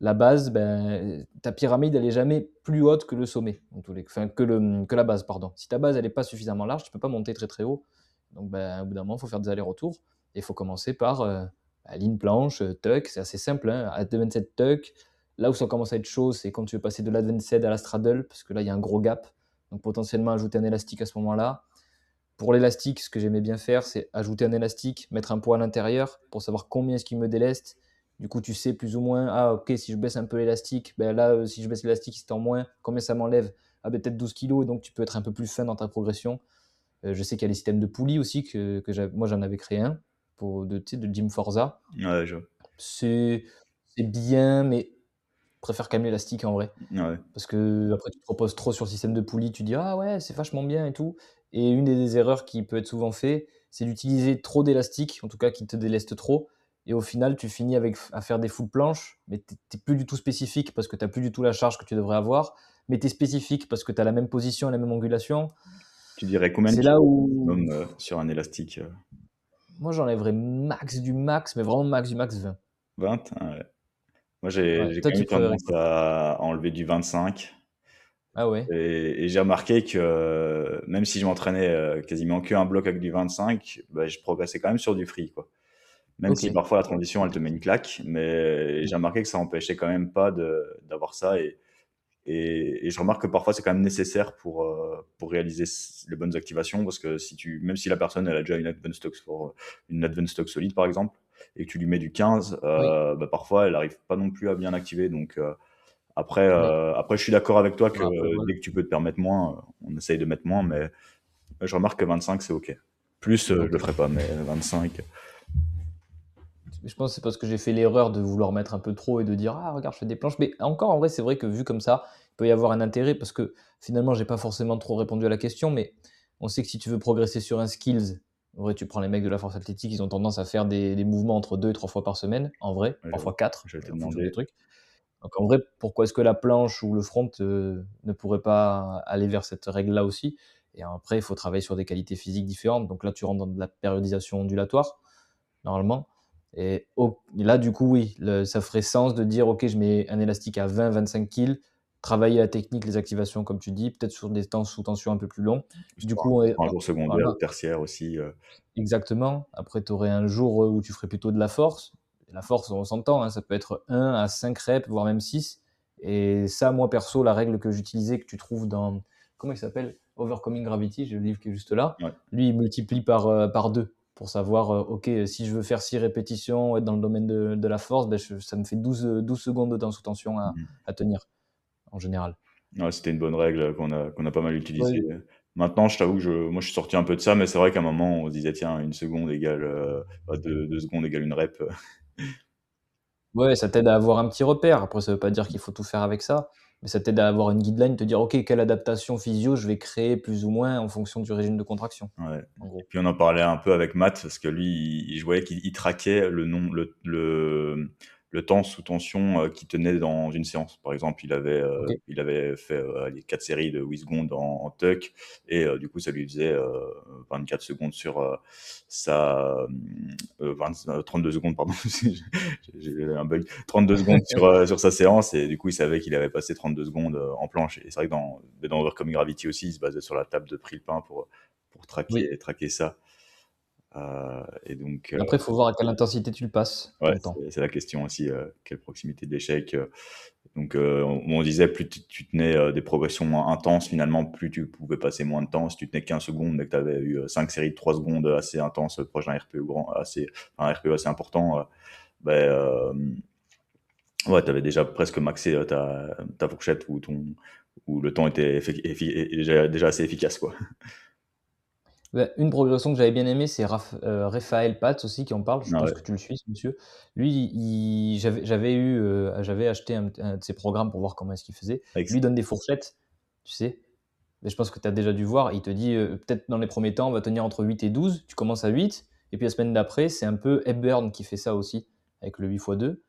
la base, ben, ta pyramide, elle est jamais plus haute que le sommet, enfin, que la base, pardon. Si ta base, elle n'est pas suffisamment large, tu peux pas monter très très haut. Donc, ben, au bout d'un moment, il faut faire des allers-retours. Et il faut commencer par ligne planche, tuck, c'est assez simple, hein, Advanced tuck. Là où ça commence à être chaud, c'est quand tu veux passer de l'advanced à la straddle, parce que là, il y a un gros gap. Donc, potentiellement, ajouter un élastique à ce moment-là. Pour l'élastique, ce que j'aimais bien faire, c'est ajouter un élastique, mettre un poids à l'intérieur pour savoir combien est-ce qu'il me déleste. Du coup, tu sais plus ou moins, ah ok, si je baisse un peu l'élastique, ben là, si je baisse l'élastique, c'est en moins, combien ça m'enlève? Ah ben peut-être 12 kilos, donc tu peux être un peu plus fin dans ta progression. Je sais qu'il y a les systèmes de poulies aussi, moi j'en avais créé un, tu sais, de Jim Forza. Ouais, C'est c'est bien, mais je préfère quand même l'élastique en vrai. ouais. Parce que après tu te reposes trop sur le système de poulie, tu dis: «Ah ouais, c'est vachement bien et tout», et une des erreurs qui peut être souvent fait, c'est d'utiliser trop d'élastique, en tout cas qui te déleste trop, et au final tu finis à faire des full planches, mais tu es plus du tout spécifique parce que tu as plus du tout la charge que tu devrais avoir, mais tu es spécifique parce que tu as la même position et la même angulation. Tu dirais combien de C'est là kilos où maximum sur un élastique moi j'enlèverais max du max, mais vraiment max du max 20. 20? Ah ouais. Moi, Ouais, j'ai toi quand même tu eu préférerais tendance quoi? à enlever du 25. Ah ouais? Et j'ai remarqué que même si je m'entraînais quasiment que un bloc avec du 25, bah, je progressais quand même sur du free, quoi. Même si OK. parfois la transition, elle te met une claque, mais j'ai remarqué que ça empêchait quand même pas d'avoir ça. Et je remarque que parfois, c'est quand même nécessaire pour réaliser les bonnes activations, parce que même si la personne, elle a déjà une advanced stock solide, par exemple, et que tu lui mets du 15, Oui, bah, parfois, elle n'arrive pas non plus à bien activer. Donc, oui. après, je suis d'accord avec toi que Bah, après voilà. dès que tu peux te permettre moins, on essaye de mettre moins, mais je remarque que 25, c'est OK. Plus, je le OK. ferai pas, mais 25. Je pense que c'est parce que j'ai fait l'erreur de vouloir mettre un peu trop et de dire: «Ah regarde, je fais des planches». Mais encore, en vrai, c'est vrai que vu comme ça, il peut y avoir un intérêt parce que finalement, j'ai pas forcément trop répondu à la question, mais on sait que si tu veux progresser sur un skills, en vrai, tu prends les mecs de la force athlétique, ils ont tendance à faire des mouvements entre 2 et 3 fois par semaine, en vrai, Ouais, parfois 4, j'allais te en fonction des demander. trucs. Donc en vrai, pourquoi est-ce que la planche ou le front, ne pourrait pas aller vers cette règle-là aussi? Et après, il faut travailler sur des qualités physiques différentes. Donc là, tu rentres dans de la périodisation ondulatoire, normalement. Et là, du coup, oui, ça ferait sens de dire, OK, je mets un élastique à 20-25 kg, travailler la technique, les activations, comme tu dis, peut-être sur des temps sous tension un peu plus longs. Du coup, Sur un jour secondaire ou voilà, tertiaire aussi. exactement. Après, tu aurais un jour où tu ferais plutôt de la force. La force, on s'entend, hein, ça peut être 1 à 5 reps, voire même 6. Et ça, moi, perso, la règle que j'utilisais, que tu trouves comment il s'appelle? Overcoming Gravity, j'ai le livre qui est juste là. Ouais. Lui, il multiplie par 2 pour savoir, OK, si je veux faire 6 répétitions, être dans le domaine de la force, ça me fait 12 secondes de temps sous tension Mmh. à tenir, en général. Ouais, c'était une bonne règle qu'on a pas mal utilisée. Oui. Maintenant, je t'avoue que moi, je suis sorti un peu de ça, mais c'est vrai qu'à un moment, on se disait: «Tiens, 1 seconde égale, 2 secondes égale une rep». Ouais, ça t'aide à avoir un petit repère. Après, ça veut pas dire qu'il faut tout faire avec ça, mais ça t'aide à avoir une guideline, te dire: «OK, quelle adaptation physio je vais créer plus ou moins en fonction du régime de contraction», Ouais, en et gros. puis on en parlait un peu avec Matt parce que lui, je voyais qu'il traquait le temps sous tension, qu'il tenait dans une séance. Par exemple, OK. il avait fait, allez, 4 séries de 8 secondes en tuck et du coup, ça lui faisait, 24 secondes sur, sa, 32 secondes, pardon, j'ai eu un bug. 32 secondes sur sa séance et du coup, il savait qu'il avait passé 32 secondes, en planche et c'est vrai que dans Overcoming Gravity aussi, il se basait sur la table de Prilpin pour Oui. traquer ça. Et donc, Après, il faut voir à quelle intensité tu le passes, ouais, ton temps. c'est la question aussi, quelle proximité de l'échec, donc, on disait plus tu tenais, des progressions intenses, finalement, plus tu pouvais passer moins de temps. Si tu tenais 15 secondes, mais que tu avais eu, 5 séries de 3 secondes assez intenses, proche d'un RPE un RPE assez important, beh, ouais, tu avais déjà presque maxé, ta fourchette où le temps était déjà assez efficace, quoi. Ouais, une progression que j'avais bien aimée, c'est Raphaël Patz aussi qui en parle. Je Ah pense ouais, que tu le suis, ce monsieur. Lui, j'avais acheté un de ses programmes pour voir comment est-ce qu'il faisait. avec Lui il donne des fourchettes, tu sais? Mais je pense que tu as déjà dû voir. Il te dit, peut-être dans les premiers temps, on va tenir entre 8 et 12. Tu commences à 8 et puis la semaine d'après, c'est un peu Hepburn qui fait ça aussi avec le 8x2.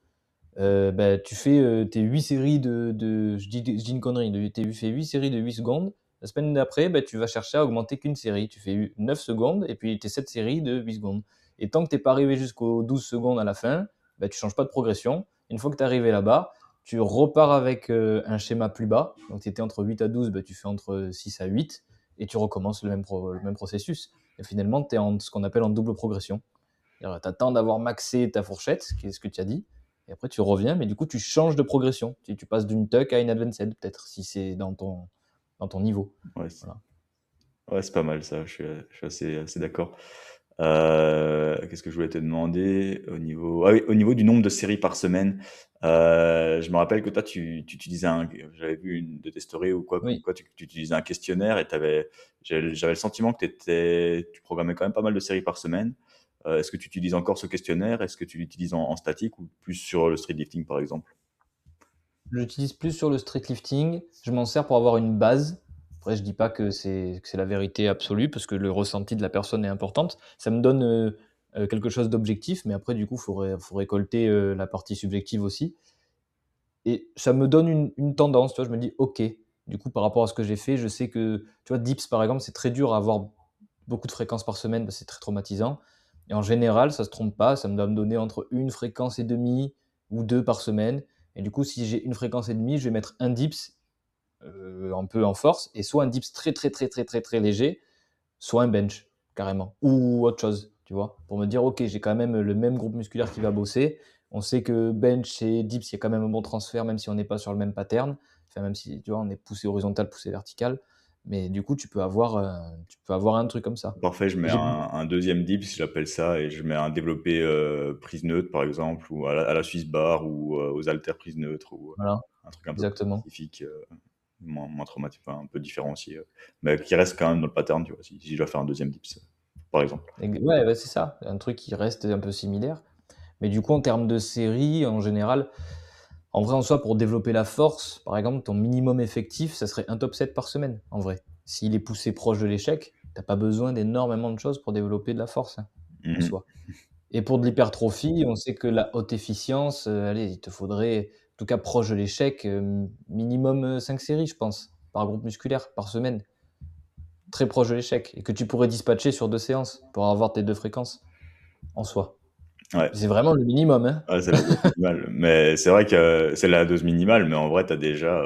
Bah, tu fais, tes 8 séries je dis une connerie, tu fais 8 séries de 8 secondes. La semaine d'après, bah, tu vas chercher à augmenter qu'une série. Tu fais 9 secondes et puis tes 7 séries de 8 secondes. Et tant que tu es pas arrivé jusqu'aux 12 secondes à la fin, bah, tu changes pas de progression. Une fois que tu es arrivé là-bas, tu repars avec, un schéma plus bas. Donc tu étais entre 8 à 12, bah, tu fais entre 6 à 8 et tu recommences le même processus. Et finalement, tu es en ce qu'on appelle en double progression. Tu attends d'avoir maxé ta fourchette, qui est ce que tu as dit, et après tu reviens, mais du coup tu changes de progression. Tu passes d'une tuck à une advanced, peut-être, si c'est dans ton niveau. ouais, Voilà. c'est pas mal ça, je suis assez d'accord. Qu'est-ce que je voulais te demander au niveau du nombre de séries par semaine, je me rappelle que toi tu utilisais j'avais vu une de tes stories ou quoi, comme Oui. quoi tu utilisais un questionnaire et j'avais le sentiment que tu programmais quand même pas mal de séries par semaine. Est-ce que tu utilises encore ce questionnaire? Est-ce que tu l'utilises en statique ou plus sur le street lifting, par exemple? J'utilise plus sur le street lifting. Je m'en sers pour avoir une base. Après, je dis pas que c'est la vérité absolue, parce que le ressenti de la personne est importante. Ça me donne quelque chose d'objectif, mais après, du coup, faut récolter la partie subjective aussi. Et ça me donne une tendance, tu vois? Je me dis: «OK». Du coup, par rapport à ce que j'ai fait, je sais que, tu vois, dips, par exemple, c'est très dur à avoir beaucoup de fréquences par semaine, parce que c'est très traumatisant. Et en général, ça se trompe pas, ça me doit me donner entre une fréquence et demie ou 2 par semaine. Et du coup, si j'ai une fréquence et demie, je vais mettre un dips, un peu en force, et soit un dips très, très, très, très, très, très léger, soit un bench, carrément, ou autre chose, tu vois? Pour me dire: «OK, j'ai quand même le même groupe musculaire qui va bosser». On sait que bench et dips, il y a quand même un bon transfert, même si on n'est pas sur le même pattern. Enfin, même si, tu vois, on est poussé horizontal, poussé vertical. Mais du coup, tu peux avoir un truc comme ça. Parfait, je Et mets j'ai un 2e dips, j'appelle ça, et je mets un développé, prise neutre, par exemple, ou à la Swiss bar ou, aux haltères prise neutre ou, voilà, un truc un peu plus exactement. spécifique, moins traumatique, enfin, un peu différencié, mais qui reste quand même dans le pattern, tu vois? Si je dois faire un 2e dips, par exemple. Ouais, ouais, c'est ça, un truc qui reste un peu similaire. Mais du coup, en termes de série, en général, en vrai, en soi, pour développer la force, par exemple, ton minimum effectif, ça serait un top 7 par semaine, en vrai. S'il est poussé proche de l'échec, t'as pas besoin d'énormément de choses pour développer de la force, hein, en Mmh. soi. Et pour de l'hypertrophie, on sait que la haute efficience, allez, il te faudrait, en tout cas proche de l'échec, minimum, 5 séries, je pense, par groupe musculaire, par semaine. Très proche de l'échec, et que tu pourrais dispatcher sur 2 séances pour avoir tes 2 fréquences, en soi. Ouais. C'est vraiment le minimum, hein. Ouais, c'est la dose minimale. Mais c'est vrai que c'est la dose minimale, mais en vrai, tu as déjà,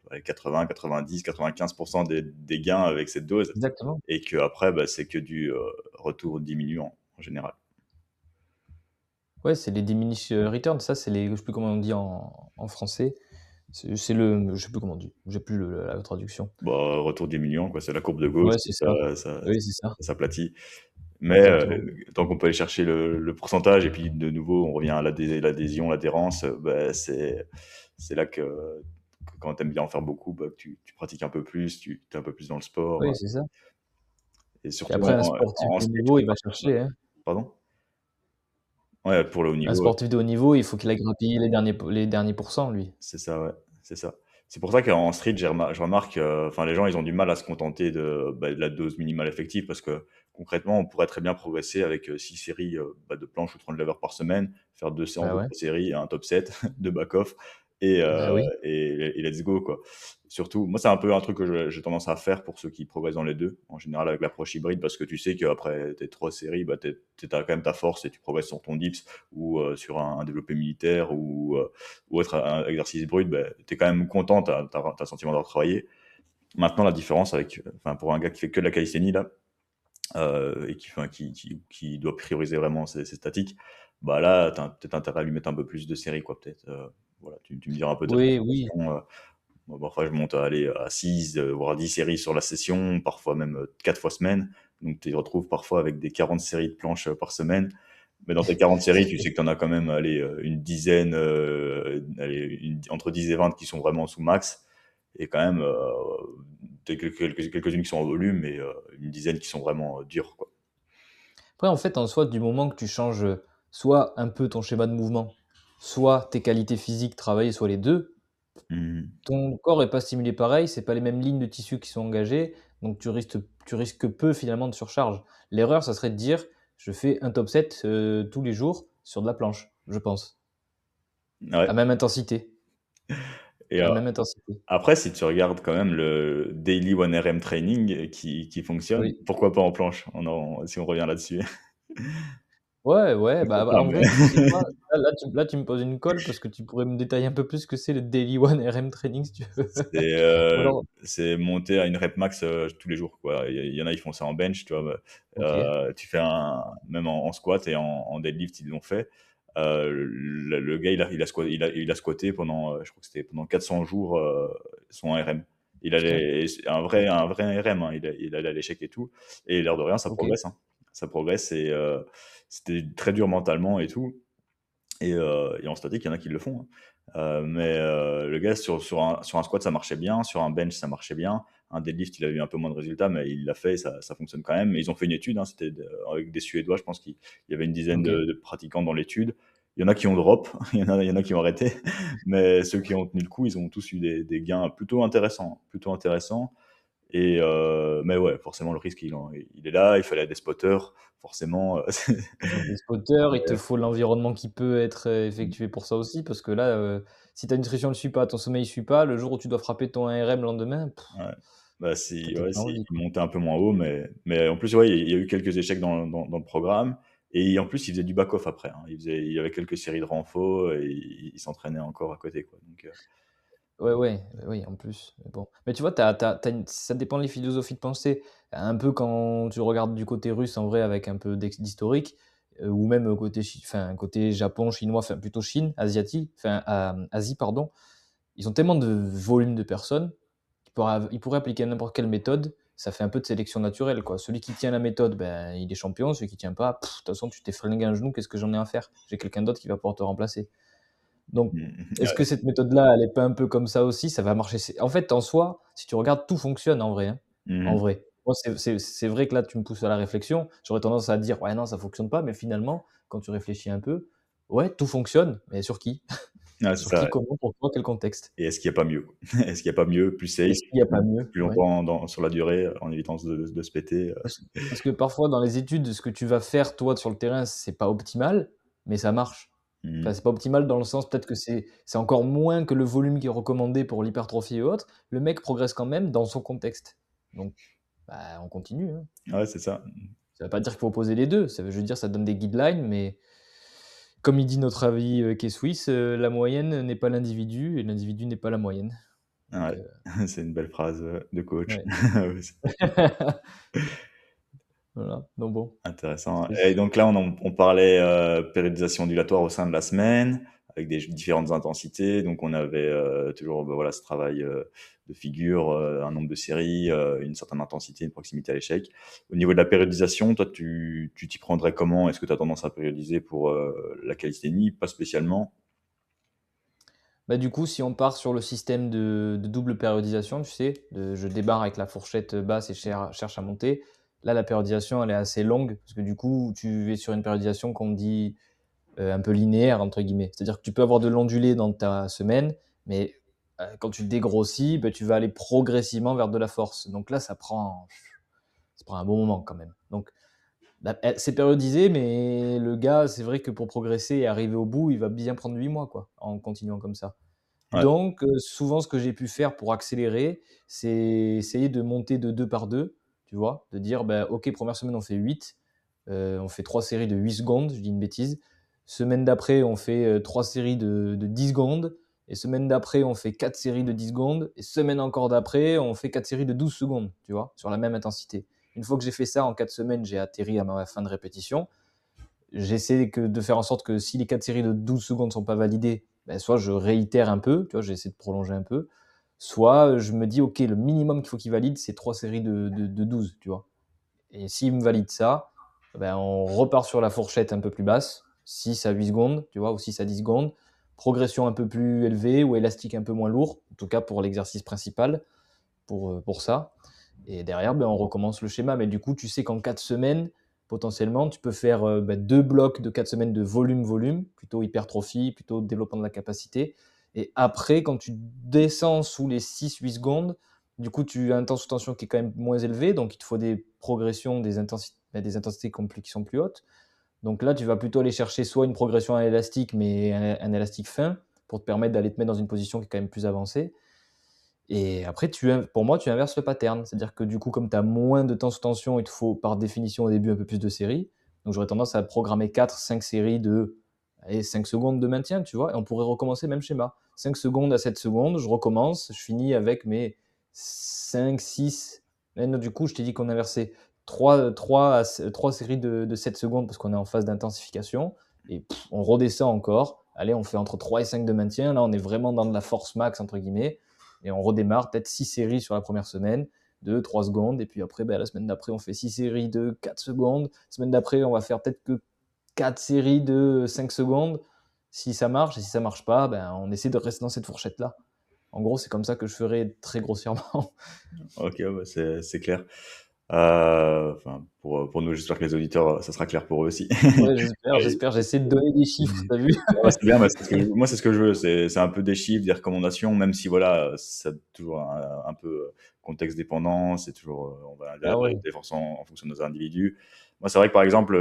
ouais, 80-90-95 des gains avec cette dose Exactement. et qu'après, bah, c'est que du, retour diminuant en général. Ouais, c'est les diminish returns, ça, c'est les, je sais plus comment on dit en français. C'est le, je sais plus comment on dit, j'ai plus la traduction. Bah, retour diminuant, quoi, c'est la courbe de gauche, Ouais, c'est ça. ça Oui, c'est ça. s'aplatit Mais exactement. tant qu'on peut aller chercher le pourcentage, et puis de nouveau, on revient à l'adhésion, l'adhérence, bah, c'est là que quand tu aimes bien en faire beaucoup, bah, que tu pratiques un peu plus, tu es un peu plus dans le sport. Oui, c'est ça. Et Puis surtout après, un sportif en de haut street, niveau, il va chercher, hein. pardon? Ouais, pour le haut Un niveau, ouais. sportif de haut niveau, il faut qu'il aille grappiller les derniers pourcents, lui. C'est ça, ouais, c'est ça. C'est pour ça qu'en street, je remarque, enfin, les gens, ils ont du mal à se contenter de la dose minimale effective, parce que concrètement, on pourrait très bien progresser avec 6 séries de planches ou 30 levers par semaine, faire 2 séances Bah, de ouais. 3 séries, un top 7 de back-off, Bah, oui. et let's go, quoi. Surtout, moi, c'est un peu un truc que j'ai tendance à faire pour ceux qui progressent dans les deux, en général avec l'approche hybride, parce que tu sais qu'après tes 3 séries, bah, tu as quand même ta force et tu progresses sur ton dips ou sur un développé militaire ou autre exercice brut, ben, tu es quand même content, tu as le sentiment d'avoir travaillé. Maintenant, la différence avec, enfin, pour un gars qui fait que de la calisthénie, là, et qui doit prioriser vraiment ses statiques, bah là, tu as peut-être intérêt à lui mettre un peu plus de séries, quoi, peut-être. Voilà, tu me diras un peu ta Oui, oui. préparation. Moi, parfois, je monte à aller à 6, voire 10 séries sur la session, parfois même 4 fois semaine. Donc, tu te retrouves parfois avec des 40 séries de planches par semaine. Mais dans tes 40 séries, tu sais que tu en as quand même allez, une dizaine, allez, entre 10 et 20 qui sont vraiment sous max. Et quand même, quelques-unes qui sont en volume, mais une dizaine qui sont vraiment dures, quoi. Après, en fait, en soi, du moment que tu changes, soit un peu ton schéma de mouvement, soit tes qualités physiques travaillées, soit les 2, Mhm. ton corps est pas stimulé pareil, c'est pas les mêmes lignes de tissu qui sont engagées, donc tu risques peu finalement de surcharge. L'erreur, ça serait de dire: «Je fais un top 7 tous les jours sur de la planche», je pense. Ouais. À même intensité, Et à même intensité. après, si tu regardes quand même le Daily 1RM Training qui fonctionne, Oui. pourquoi pas en planche, si on revient là-dessus. Ouais, ouais, bah, Enfin, en vrai, tu sais quoi? Là, tu me poses une colle parce que tu pourrais me détailler un peu plus ce que c'est le Daily One RM Training si tu veux? C'est, Ou alors c'est monter à une rep max, tous les jours, quoi. Il y en a, ils font ça en bench, tu vois? OK, Tu fais même en squat et en deadlift, ils l'ont fait. Le gars, il a squatté pendant, je crois que c'était pendant 400 jours, son RM. Il putain, allait c'est un vrai RM, hein. Il allait à l'échec et tout, et l'air de rien, ça OK. progresse, hein. Ça progresse, et c'était très dur mentalement et tout. Et en statique, il y en a qui le font, hein. Mais le gars, sur un squat, ça marchait bien. Sur un bench, ça marchait bien. Un deadlift, il a eu un peu moins de résultats, mais il l'a fait et ça fonctionne quand même. Et ils ont fait une étude, hein, c'était avec des Suédois. Je pense qu'il y avait une dizaine OK. de pratiquants dans l'étude. Il y en a qui ont drop, il y en a qui ont arrêté. Mais ceux qui ont tenu le coup, ils ont tous eu des gains plutôt intéressants. Plutôt intéressants. Mais ouais, forcément, le risque, il est là. Il fallait des spotters, forcément. Il faut des spotters, il te faut l'environnement qui peut être, effectué pour ça aussi parce que là, si ta nutrition ne suit pas, ton sommeil ne suit pas, le jour où tu dois frapper ton 1RM le lendemain, Ouais. Bah, tu as si, peut-être ouais, plus envie, il quoi. montait un peu moins haut, mais en plus, ouais, il y a eu quelques échecs dans le programme, et en plus, il faisait du back-off après, hein. Il y avait quelques séries de renfo, et il s'entraînait encore à côté, quoi, donc Ouais, ouais, oui, en plus, mais bon. Mais tu vois, tu as une ça dépend des philosophies de pensée. Un peu quand tu regardes du côté russe, en vrai, avec un peu d'historique, ou même côté Japon, chinois, enfin plutôt Chine, asiatique, Asie, pardon. Ils ont tellement de volume de personnes qu'ils pourraient appliquer n'importe quelle méthode. Ça fait un peu de sélection naturelle, quoi. Celui qui tient la méthode, ben, il est champion. Celui qui tient pas, de toute façon, tu t'es flingué un genou, qu'est-ce que j'en ai à faire? J'ai quelqu'un d'autre qui va pouvoir te remplacer. Donc, est-ce que ouais. cette méthode-là, elle est pas un peu comme ça aussi? Ça va marcher. En fait, en soi, si tu regardes, tout fonctionne en vrai, hein. Mmh En mh. vrai. Moi, c'est vrai que là, tu me pousses à la réflexion. J'aurais tendance à dire: «Ouais, non, ça fonctionne pas», mais finalement, quand tu réfléchis un peu, ouais, tout fonctionne, mais sur qui? Ouais, c'est Sur ça, qui, ouais. comment, pourquoi, quel contexte? Et est-ce qu'il y a pas mieux? Est-ce qu'il y a pas mieux, plus safe, Est-ce qu'il y a pas mieux? plus Ouais. longtemps sur la durée, en évitant de se péter? Parce que parfois, dans les études, ce que tu vas faire, toi, sur le terrain, c'est pas optimal, mais ça marche. Mmh Enfin, c'est pas optimal dans le sens, peut-être que c'est encore moins que le volume qui est recommandé pour l'hypertrophie et autres. Le mec progresse quand même dans son contexte. Donc, bah, on continue, hein. Ouais, c'est ça. Ça veut pas dire qu'il faut opposer les 2. Ça veut juste dire, ça donne des guidelines, mais comme il dit notre ami, qui est suisse, la moyenne n'est pas l'individu et l'individu n'est pas la moyenne. Donc, Ouais, c'est une belle phrase, de coach. ouais. Ouais, c'est Voilà, donc bon, intéressant. c'est Et donc là, on parlait, périodisation ondulatoire au sein de la semaine, avec des différentes intensités. Donc on avait, toujours, bah, voilà, ce travail, de figures, un nombre de séries, une certaine intensité, une proximité à l'échec. Au niveau de la périodisation, toi, tu t'y prendrais comment? Est-ce que tu as tendance à périodiser pour la calisthénie? Pas spécialement. Bah, du coup, si on part sur le système de double périodisation, tu sais, je débarre avec la fourchette basse et cherche à monter. Là, la périodisation, elle est assez longue parce que du coup, tu es sur une périodisation qu'on dit un peu linéaire, entre guillemets. C'est-à-dire que tu peux avoir de l'ondulé dans ta semaine, mais quand tu dégrossis, bah, tu vas aller progressivement vers de la force. Donc là, ça prend un bon moment quand même. Donc, c'est périodisé, mais le gars, c'est vrai que pour progresser et arriver au bout, il va bien prendre 8 mois, quoi, en continuant comme ça. Ouais. Donc, souvent, ce que j'ai pu faire pour accélérer, c'est essayer de monter de 2 par 2, tu vois? De dire, bah, OK, première semaine, on fait 8, on fait 3 séries de 8 secondes, je dis une bêtise. Semaine d'après, on fait, 3 séries de 10 secondes et semaine d'après, on fait 4 séries de 10 secondes et semaine encore d'après, on fait 4 séries de 12 secondes, tu vois? Sur la même intensité. Une fois que j'ai fait ça en 4 semaines, j'ai atterri à ma fin de répétition. J'essaie de faire en sorte que si les 4 séries de 12 secondes ne sont pas validées, ben, soit je réitère un peu, tu vois, j'essaie de prolonger un peu, soit je me dis, OK, le minimum qu'il faut qu'il valide, c'est 3 séries de 12, tu vois. Et s'il me valide ça, ben, on repart sur la fourchette un peu plus basse, 6 à 8 secondes, tu vois, ou 6 à 10 secondes. Progression un peu plus élevée ou élastique un peu moins lourd, en tout cas pour l'exercice principal, pour ça. Et derrière, ben, on recommence le schéma. Mais du coup, tu sais qu'en 4 semaines, potentiellement, tu peux faire ben, 2 blocs de 4 semaines de volume-volume, plutôt hypertrophie, plutôt développement de la capacité. Et après, quand tu descends sous les 6-8 secondes, du coup, tu as un temps sous tension qui est quand même moins élevé, donc il te faut des progressions, des intensités qui sont plus hautes. Donc là, tu vas plutôt aller chercher soit une progression à élastique, mais un élastique fin, pour te permettre d'aller te mettre dans une position qui est quand même plus avancée. Et après, pour moi, tu inverses le pattern. C'est-à-dire que du coup, comme tu as moins de temps sous tension, il te faut par définition au début un peu plus de séries. Donc j'aurais tendance à programmer 4-5 séries de 5 secondes de maintien, tu vois, et on pourrait recommencer le même schéma. 5 secondes à 7 secondes, je recommence, je finis avec mes 5, 6. Et non, du coup, je t'ai dit qu'on inversait 3 séries de 7 secondes parce qu'on est en phase d'intensification. Et on redescend encore. Allez, on fait entre 3 et 5 de maintien. Là, on est vraiment dans de la force max, entre guillemets. Et on redémarre peut-être 6 séries sur la première semaine de 3 secondes. Et puis après, ben, la semaine d'après, on fait 6 séries de 4 secondes. La semaine d'après, on va faire peut-être que 4 séries de 5 secondes. Si ça marche, et si ça marche pas, ben, on essaie de rester dans cette fourchette-là. En gros, c'est comme ça que je ferais très grossièrement. Ok, bah, c'est clair. Enfin, pour nous, j'espère que les auditeurs, ça sera clair pour eux aussi. Ouais, j'espère. J'essaie de donner des chiffres, t'as vu? Ouais, c'est bien, moi, c'est ce que je veux. C'est un peu des chiffres, des recommandations, même si voilà, c'est toujours un peu contexte dépendant. C'est toujours, on va Ah ouais. adapter en fonction de nos individus. Moi, c'est vrai que par exemple,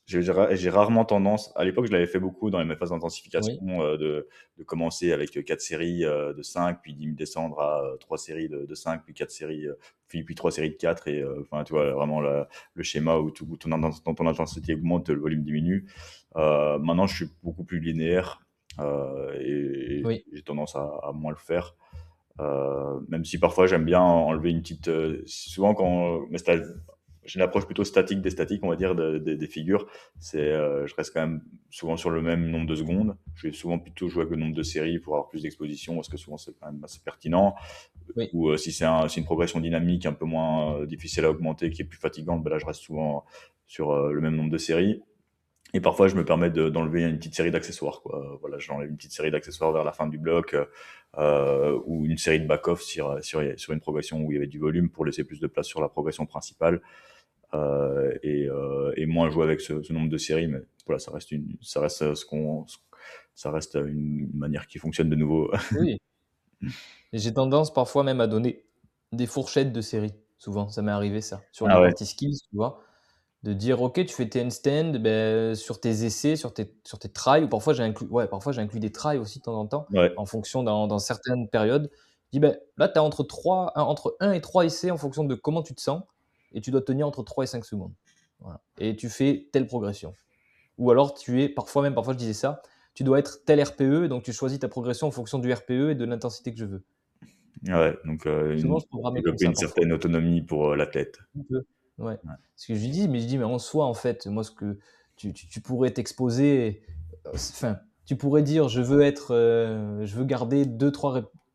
j'ai rarement tendance, à l'époque, je l'avais fait beaucoup dans mes phases Oui. d'intensification, de commencer avec 4 séries de 5, puis descendre à 3 séries de 5, puis 4 séries, puis 3 séries de 4, et enfin, tu vois, vraiment le schéma où ton intensité augmente, le volume diminue. Maintenant, je suis beaucoup plus linéaire et Oui. j'ai tendance à moins le faire. Même si parfois j'aime bien enlever une petite. Souvent, j'ai une approche plutôt statique des statiques, on va dire, des figures. Je reste quand même souvent sur le même nombre de secondes. Je vais souvent plutôt jouer avec le nombre de séries pour avoir plus d'exposition, parce que souvent c'est quand même assez pertinent. Oui. Ou si c'est une progression dynamique un peu moins difficile à augmenter, qui est plus fatigante, ben là je reste souvent sur le même nombre de séries. Et parfois, je me permets d'enlever une petite série d'accessoires, quoi. Voilà, j'enlève une petite série d'accessoires vers la fin du bloc, ou une série de back-off sur une progression où il y avait du volume pour laisser plus de place sur la progression principale, et moins jouer avec ce nombre de séries. Mais voilà, ça reste une manière qui fonctionne de nouveau. Oui. Et j'ai tendance parfois même à donner des fourchettes de séries. Souvent, ça m'est arrivé ça. Sur les Ah ouais, parties skills, tu vois? De dire: «OK, tu fais tes handstands, beh, sur tes essais, sur tes tries», ou parfois j'ai inclus des tries aussi de temps en temps, ouais. en fonction dans certaines périodes. Je dis: «Beh, là, tu as entre 1 et 3 essais en fonction de comment tu te sens et tu dois tenir entre 3 et 5 secondes». Voilà, et tu fais telle progression. Ou alors parfois je disais ça, tu dois être tel RPE, donc tu choisis ta progression en fonction du RPE et de l'intensité que je veux. Ouais, donc Souvent, je programmais comme développer ça une parfois. certaine autonomie pour l'athlète. Un peu, ouais. Ouais. Ce que je lui dis, mais en soi, en fait, moi, ce que tu pourrais t'exposer, enfin, tu pourrais dire: «Je veux garder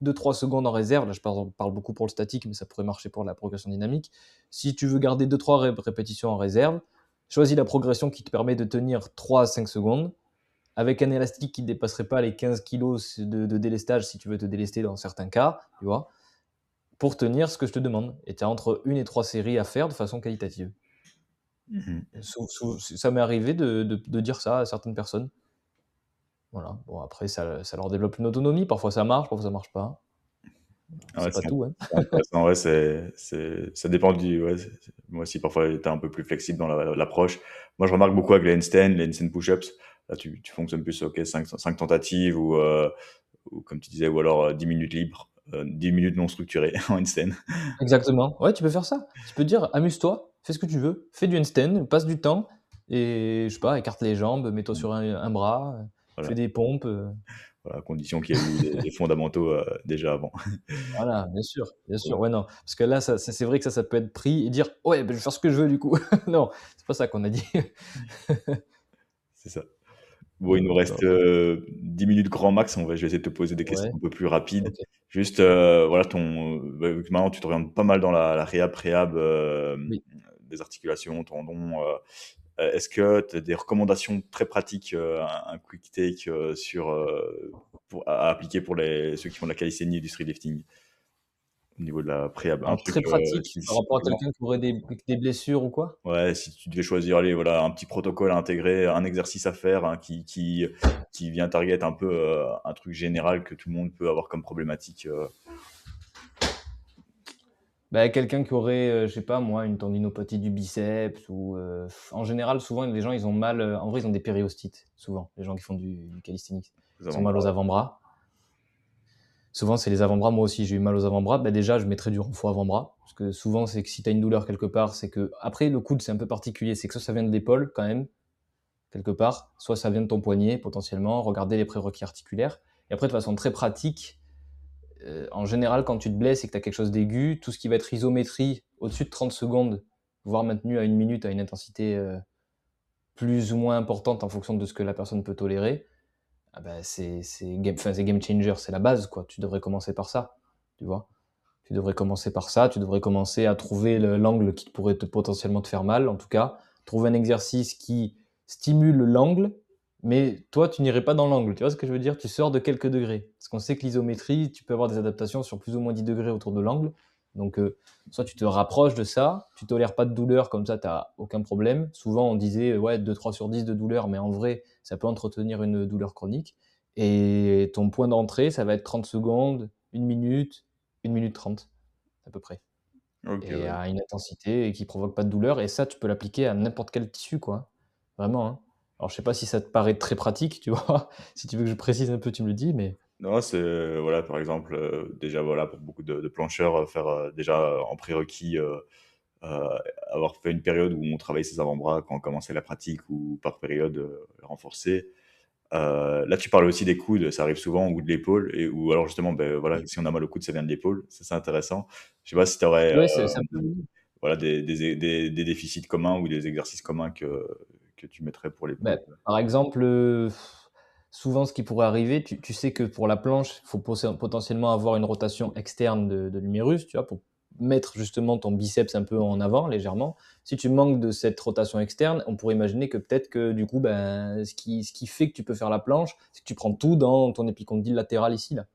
2-3 secondes en réserve, là je parle beaucoup pour le statique, mais ça pourrait marcher pour la progression dynamique. Si tu veux garder 2-3 répétitions en réserve, choisis la progression qui te permet de tenir 3 à 5 secondes, avec un élastique qui ne dépasserait pas les 15 kilos de délestage si tu veux te délester dans certains cas, tu vois, pour tenir ce que je te demande. Et tu as entre 1 et 3 séries à faire de façon qualitative. Mhm. Ça m'est arrivé de dire ça à certaines personnes. Voilà. Bon, après, ça leur développe une autonomie. Parfois, ça marche pas. Ah ouais, C'est pas tout, hein. c'est intéressant. Ouais, ça dépend du. Ouais, moi aussi, parfois, tu es un peu plus flexible dans l'approche. Moi, je remarque beaucoup avec les handstand push-ups. Là, tu fonctionnes plus, ok, 5 tentatives ou comme tu disais, ou alors 10 minutes libres, 10 minutes non structurées en handstand. Exactement. Ouais, tu peux faire ça. Tu peux te dire, amuse-toi, fais ce que tu veux, fais du handstand, passe du temps et je sais pas, écarte les jambes, mets-toi sur un bras, Voilà, fais des pompes, voilà, à condition qu'il y ait eu des fondamentaux déjà avant. voilà, bien sûr, bien Ouais, sûr. Ouais, non, parce que là, c'est vrai que ça peut être pris et dire: «Ouais, beh, je vais faire ce que je veux du coup». Non, c'est pas ça qu'on a dit. c'est ça. Bon, il nous Non, reste 10 minutes grand max. Je vais essayer de te poser des questions ouais, un peu plus rapides. OK. Juste, voilà, vu que maintenant tu t'orientes pas mal dans la réhab, préhab, Oui. des articulations, tendons. Est-ce que tu as des recommandations très pratiques, un quick take à appliquer pour ceux qui font de la calisthénie et du streetlifting au niveau de la préhab? Un Alors truc, très pratique par par rapport à exemple, quelqu'un qui aurait des blessures ou quoi? ouais, si tu devais choisir, allez, voilà, un petit protocole à intégrer, un exercice à faire, hein, qui vient target un peu un truc général que tout le monde peut avoir comme problématique. Bah, quelqu'un qui aurait, je sais pas moi, une tendinopathie du biceps ou, en général, souvent les gens ils ont mal, en vrai ils ont des périostites, souvent, les gens qui font du calisthenics. Aux Ils ont mal avant-bras. aux avant-bras. Souvent c'est les avant-bras, moi aussi j'ai eu mal aux avant-bras. Bah, déjà je mettrais du renfort avant-bras, parce que souvent c'est que si tu as une douleur quelque part, c'est que après le coude c'est un peu particulier, c'est que soit ça vient de l'épaule quand même, quelque part, soit ça vient de ton poignet potentiellement, regarder les prérequis articulaires et après de façon très pratique, en général, quand tu te blesses et que tu as quelque chose d'aigu, tout ce qui va être isométrie au-dessus de 30 secondes, voire maintenu à 1 minute à une intensité plus ou moins importante en fonction de ce que la personne peut tolérer, ah bah, c'est game changer, c'est la base, quoi. Tu devrais commencer par ça, tu vois. Tu devrais commencer par ça, tu devrais commencer à trouver l'angle qui pourrait potentiellement te faire mal, en tout cas, trouver un exercice qui stimule l'angle, mais toi, tu n'irais pas dans l'angle, tu vois ce que je veux dire? Tu sors de quelques degrés. Parce qu'on sait que l'isométrie, tu peux avoir des adaptations sur plus ou moins 10 degrés autour de l'angle. Donc, soit tu te rapproches de ça, tu tolères pas de douleur, comme ça, tu as aucun problème. Souvent, on disait, ouais, 2-3 sur 10 de douleur, mais en vrai, ça peut entretenir une douleur chronique. Et ton point d'entrée, ça va être 30 secondes, 1 minute, 1 minute 30 à peu près. Ok, Et ouais. à une intensité qui provoque pas de douleur et ça, tu peux l'appliquer à n'importe quel tissu, quoi. Vraiment, hein. Alors je sais pas si ça te paraît très pratique, tu vois? Si tu veux que je précise un peu, tu me le dis, mais Non, voilà, par exemple, déjà, voilà, pour beaucoup de plancheurs, faire déjà en prérequis, euh, avoir fait une période où on travaillait ses avant-bras quand on commençait la pratique ou par période renforcée. Là, tu parles aussi des coudes, ça arrive souvent, ou de l'épaule, ou alors justement, ben, voilà, oui. si on a mal au coude, ça vient de l'épaule. Ça, c'est intéressant. Je sais pas si tu aurais Ouais, c'est ça peut voilà, des déficits communs ou des exercices communs que tu mettrais pour l'épaule. bah, par exemple, souvent ce qui pourrait arriver, tu sais que pour la planche, il faut potentiellement avoir une rotation externe de l'humérus, tu vois? Pour mettre justement ton biceps un peu en avant légèrement. Si tu manques de cette rotation externe, on pourrait imaginer que peut-être que du coup, ben, ce qui fait que tu peux faire la planche, c'est que tu prends tout dans ton épicondyle latéral ici, là.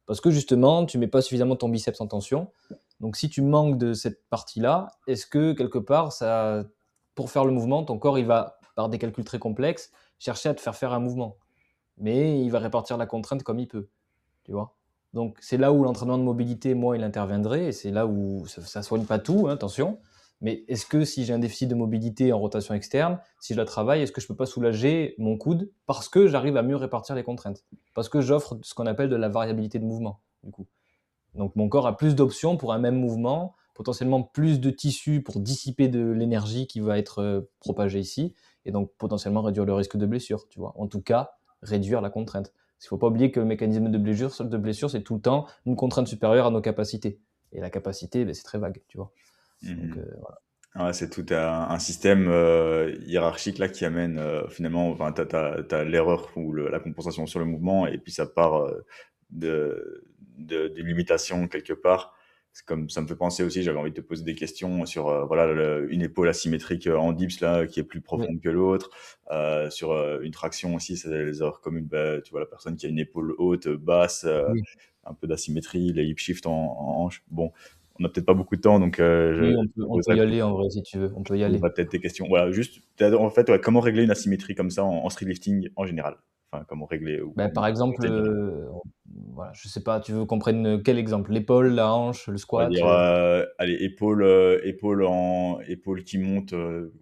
Parce que justement, tu mets pas suffisamment ton biceps en tension. Donc si tu manques de cette partie-là, est-ce que quelque part ça pour faire le mouvement, ton corps, il va, par des calculs très complexes, chercher à te faire faire un mouvement. Mais il va répartir la contrainte comme il peut, tu vois? Donc c'est là où l'entraînement de mobilité, moi, il interviendrait et c'est là où ça soigne pas tout, hein, attention. Mais est-ce que si j'ai un déficit de mobilité en rotation externe, si je la travaille, est-ce que je peux pas soulager mon coude parce que j'arrive à mieux répartir les contraintes? Parce que j'offre ce qu'on appelle de la variabilité de mouvement, du coup. Donc mon corps a plus d'options pour un même mouvement, potentiellement plus de tissu pour dissiper de l'énergie qui va être propagée ici, et donc potentiellement réduire le risque de blessure, tu vois. En tout cas, réduire la contrainte. Parce qu'il ne faut pas oublier que le mécanisme de blessure, c'est tout le temps une contrainte supérieure à nos capacités. Et la capacité, ben, c'est très vague, tu vois. Donc Mhm. voilà. Ouais, c'est tout un système hiérarchique là qui amène finalement, enfin, t'as l'erreur ou la compensation sur le mouvement et puis ça part de limitation quelque part. C'est comme ça me fait penser aussi, j'avais envie de te poser des questions sur voilà une épaule asymétrique en dips là qui est plus Oui, profonde que l'autre, sur une traction aussi, c'est les erreurs communes. Bah, tu vois la personne qui a une épaule haute, basse, oui, un peu d'asymétrie, les hip shift en hanche. Bon, on n'a peut-être pas beaucoup de temps, donc oui, je te on peut poserai y aller en vrai si tu veux, on peut y aller. peut-être tes questions. Voilà, juste en fait, ouais, comment régler une asymétrie comme ça en street lifting en général. Enfin, comment régler ou Ben, comment par exemple, obtenir. voilà, je sais pas, tu veux qu'on prenne quel exemple? L'épaule, la hanche, le On va squat? dire, allez, épaule qui monte,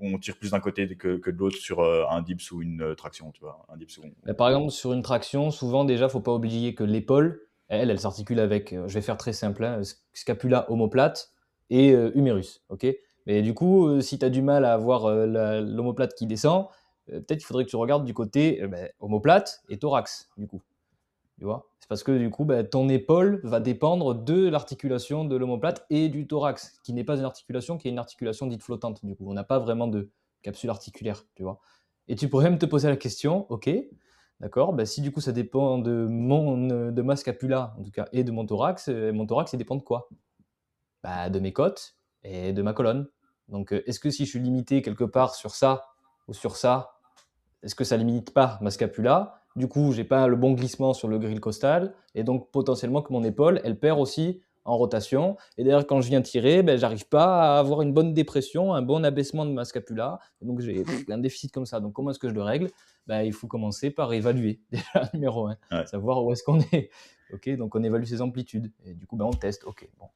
on tire plus d'un côté que de l'autre sur un dips ou une traction, tu vois. Un dips ou Bah, par exemple, sur une traction, souvent déjà, faut pas oublier que l'épaule, elle s'articule avec, je vais faire très simple, hein, scapula, omoplate et humérus, ok? Mais du coup, si tu as du mal à avoir l'omoplate qui descend, peut-être qu'il faudrait que tu regardes du côté omoplate et thorax, du coup. Tu vois? C'est parce que du coup, bah, ton épaule va dépendre de l'articulation de l'omoplate et du thorax, qui n'est pas une articulation, qui est une articulation dite flottante. Du coup, on n'a pas vraiment de capsule articulaire, tu vois? Et tu pourrais même te poser la question, ok, d'accord, bah, si du coup ça dépend de ma scapula, en tout cas, et de mon thorax, il dépend de quoi? Bah, de mes côtes et de ma colonne. Donc, est-ce que si je suis limité quelque part sur ça ou sur ça, est-ce que ça limite pas ma scapula? Du coup, j'ai pas le bon glissement sur le grill costal et donc potentiellement que mon épaule, elle perd aussi en rotation. Et d'ailleurs, quand je viens tirer, ben, j'arrive pas à avoir une bonne dépression, un bon abaissement de ma scapula. Et donc, j'ai un déficit comme ça. Donc, comment est-ce que je le règle? Ben, il faut commencer par évaluer, déjà, numéro un, ouais. savoir où est-ce qu'on est. Ok, donc on évalue ses amplitudes. Et du coup, ben, on teste. Ok, bon,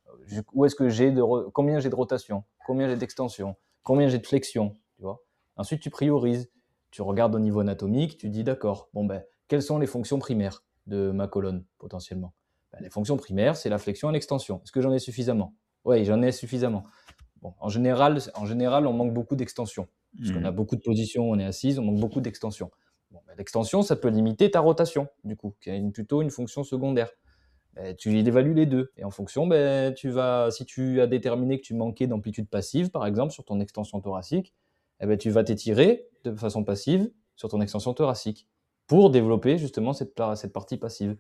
où est-ce que combien j'ai de rotation, combien j'ai d'extension, combien j'ai de flexion, tu vois. Ensuite, tu priorises, tu regardes au niveau anatomique, tu dis d'accord, bon ben, quelles sont les fonctions primaires de ma colonne potentiellement? Ben, les fonctions primaires, c'est la flexion et l'extension. Est-ce que j'en ai suffisamment? Oui, j'en ai suffisamment. Bon, en général, on manque beaucoup d'extension. Puisqu'on a Mhm. beaucoup de positions, on est assise, on manque beaucoup d'extension. Bon, ben, l'extension, ça peut limiter ta rotation, du coup, qui a plutôt une fonction secondaire. Ben, tu évalues les deux. Et en fonction, ben, si tu as déterminé que tu manquais d'amplitude passive, par exemple, sur ton extension thoracique, eh ben, tu vas t'étirer de façon passive sur ton extension thoracique pour développer justement cette partie passive.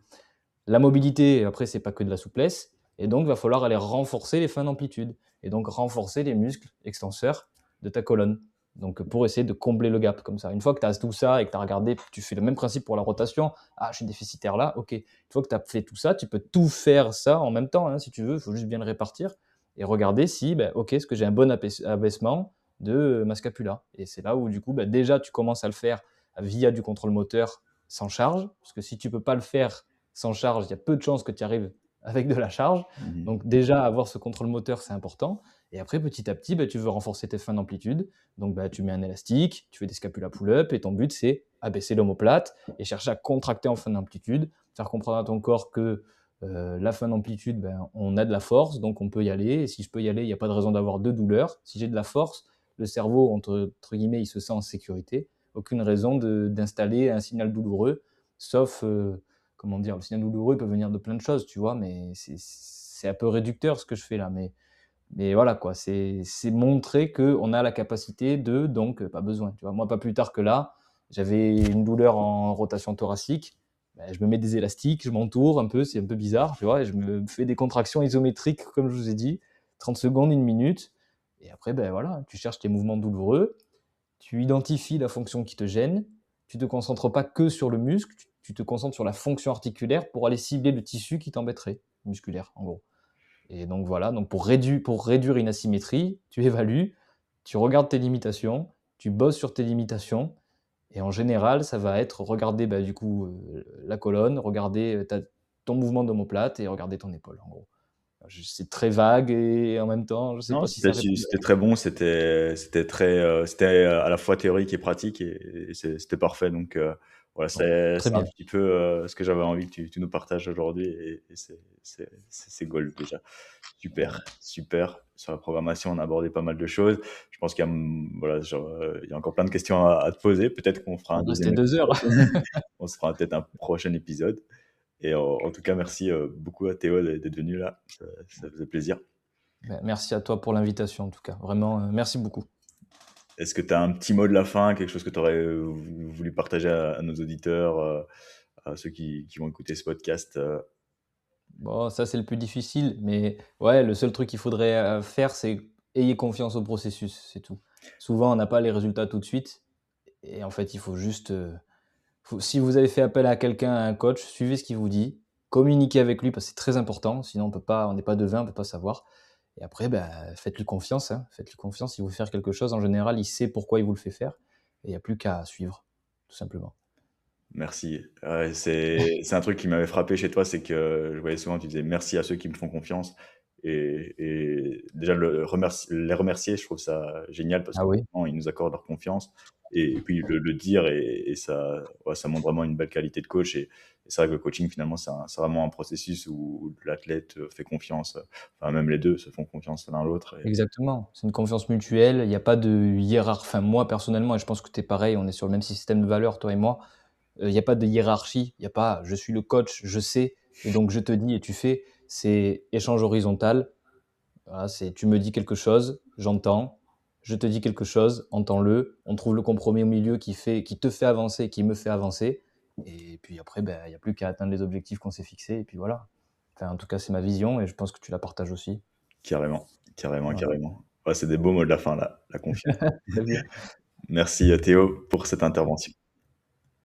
La mobilité, après, c'est pas que de la souplesse. Et donc, il va falloir aller renforcer les fins d'amplitude. Et donc, renforcer les muscles extenseurs de ta colonne. Donc, pour essayer de combler le gap comme ça. Une fois que tu as tout ça et que tu as regardé, tu fais le même principe pour la rotation. Ah, je suis déficitaire là, ok. Une fois que tu as fait tout ça, tu peux tout faire ça en même temps, hein, si tu veux. Il faut juste bien le répartir et regarder si, ben, ok, est-ce que j'ai un bon abaissement de ma scapula. Et c'est là où, du coup, ben, déjà, tu commences à le faire via du contrôle moteur sans charge. Parce que si tu peux pas le faire sans charge, il y a peu de chances que tu y arrives avec de la charge. Mhm. Donc déjà, avoir ce contrôle moteur, c'est important. Et après, petit à petit, bah, tu veux renforcer tes fins d'amplitude. Donc bah, tu mets un élastique, tu fais des scapula pull-up, et ton but, c'est abaisser l'omoplate et chercher à contracter en fin d'amplitude, faire comprendre à ton corps que la fin d'amplitude, ben, on a de la force, donc on peut y aller. Et si je peux y aller, il n'y a pas de raison d'avoir de douleur. Si j'ai de la force, le cerveau, entre guillemets, il se sent en sécurité. Aucune raison d'installer un signal douloureux, sauf comment dire, le signal douloureux peut venir de plein de choses, tu vois, mais c'est un peu réducteur ce que je fais là. Mais voilà, quoi, c'est montrer qu'on a la capacité de, donc pas besoin. Tu vois, moi, pas plus tard que là, j'avais une douleur en rotation thoracique. Ben, je me mets des élastiques, je m'entoure un peu, c'est un peu bizarre, tu vois, et je me fais des contractions isométriques, comme je vous ai dit, 30 secondes, une minute. Et après, ben voilà, tu cherches tes mouvements douloureux, tu identifies la fonction qui te gêne, tu te concentres pas que sur le muscle, tu te concentres sur la fonction articulaire pour aller cibler le tissu qui t'embêterait, musculaire en gros. Et donc voilà, donc pour réduire une asymétrie, tu évalues, tu regardes tes limitations, tu bosses sur tes limitations, et en général, ça va être regarder bah, du coup la colonne, regarder ton mouvement d'omoplate et regarder ton épaule en gros. C'est très vague et en même temps, je sais Non, pas si ça répond. c'était très bon, c'était très, c'était à la fois théorique et pratique et c'était parfait. Donc voilà, Bon, très c'est un bien. petit peu ce que j'avais envie que tu nous partages aujourd'hui et c'est gold déjà. Super, Bon, super. Sur la programmation, on a abordé pas mal de choses. Je pense qu'il y a, voilà, genre, il y a encore plein de questions à te poser. Peut-être qu'on fera on un va rester deuxième 2 heures. épisode. On se fera peut-être un prochain épisode. Et en tout cas, merci beaucoup à Théo d'être venu là. Ça faisait plaisir. Ben, merci à toi pour l'invitation en tout cas. Vraiment, merci beaucoup. Est-ce que tu as un petit mot de la fin, quelque chose que tu aurais voulu partager à nos auditeurs, à ceux qui vont écouter ce podcast Bon, ça, c'est le plus difficile, mais ouais, le seul truc qu'il faudrait, faire, c'est ayez confiance au processus, c'est tout. Souvent, on n'a pas les résultats tout de suite et en fait, il faut juste, si vous avez fait appel à quelqu'un, à un coach, suivez ce qu'il vous dit, communiquez avec lui parce que c'est très important, sinon on n'est pas devin, on peut pas savoir et après, bah, faites-lui confiance, hein, faites-lui confiance. Il veut faire quelque chose, en général, il sait pourquoi il vous le fait faire et il y a plus qu'à suivre, tout simplement. Merci. Ouais, c'est un truc qui m'avait frappé chez toi, c'est que je voyais souvent, tu disais: «Merci à ceux qui me font confiance» et déjà les remercier, je trouve ça génial parce Ah que oui? justement, ils nous accordent leur confiance et puis le dire et ça ouais, ça montre vraiment une belle qualité de coach et c'est vrai que le coaching finalement, c'est vraiment un processus où l'athlète, fait confiance, enfin même les 2 se font confiance l'un l'autre et Exactement, c'est une confiance mutuelle, il y a pas de enfin moi personnellement et je pense que tu es pareil, on est sur le même système de valeurs toi et moi, il y a pas de hiérarchie, il y a pas: «Je suis le coach, je sais et donc je te dis et tu fais». C'est échange horizontal, voilà, c'est tu me dis quelque chose, j'entends, je te dis quelque chose, entends-le, on trouve le compromis au milieu qui te fait avancer, qui me fait avancer et puis après, ben, il y a plus qu'à atteindre les objectifs qu'on s'est fixés et puis voilà. Enfin en tout cas, c'est ma vision et je pense que tu la partages aussi. carrément, carrément, Voilà. carrément. Ouais, c'est des beaux mots de la fin là, la confiance. Très bien. Merci, Théo pour cette intervention.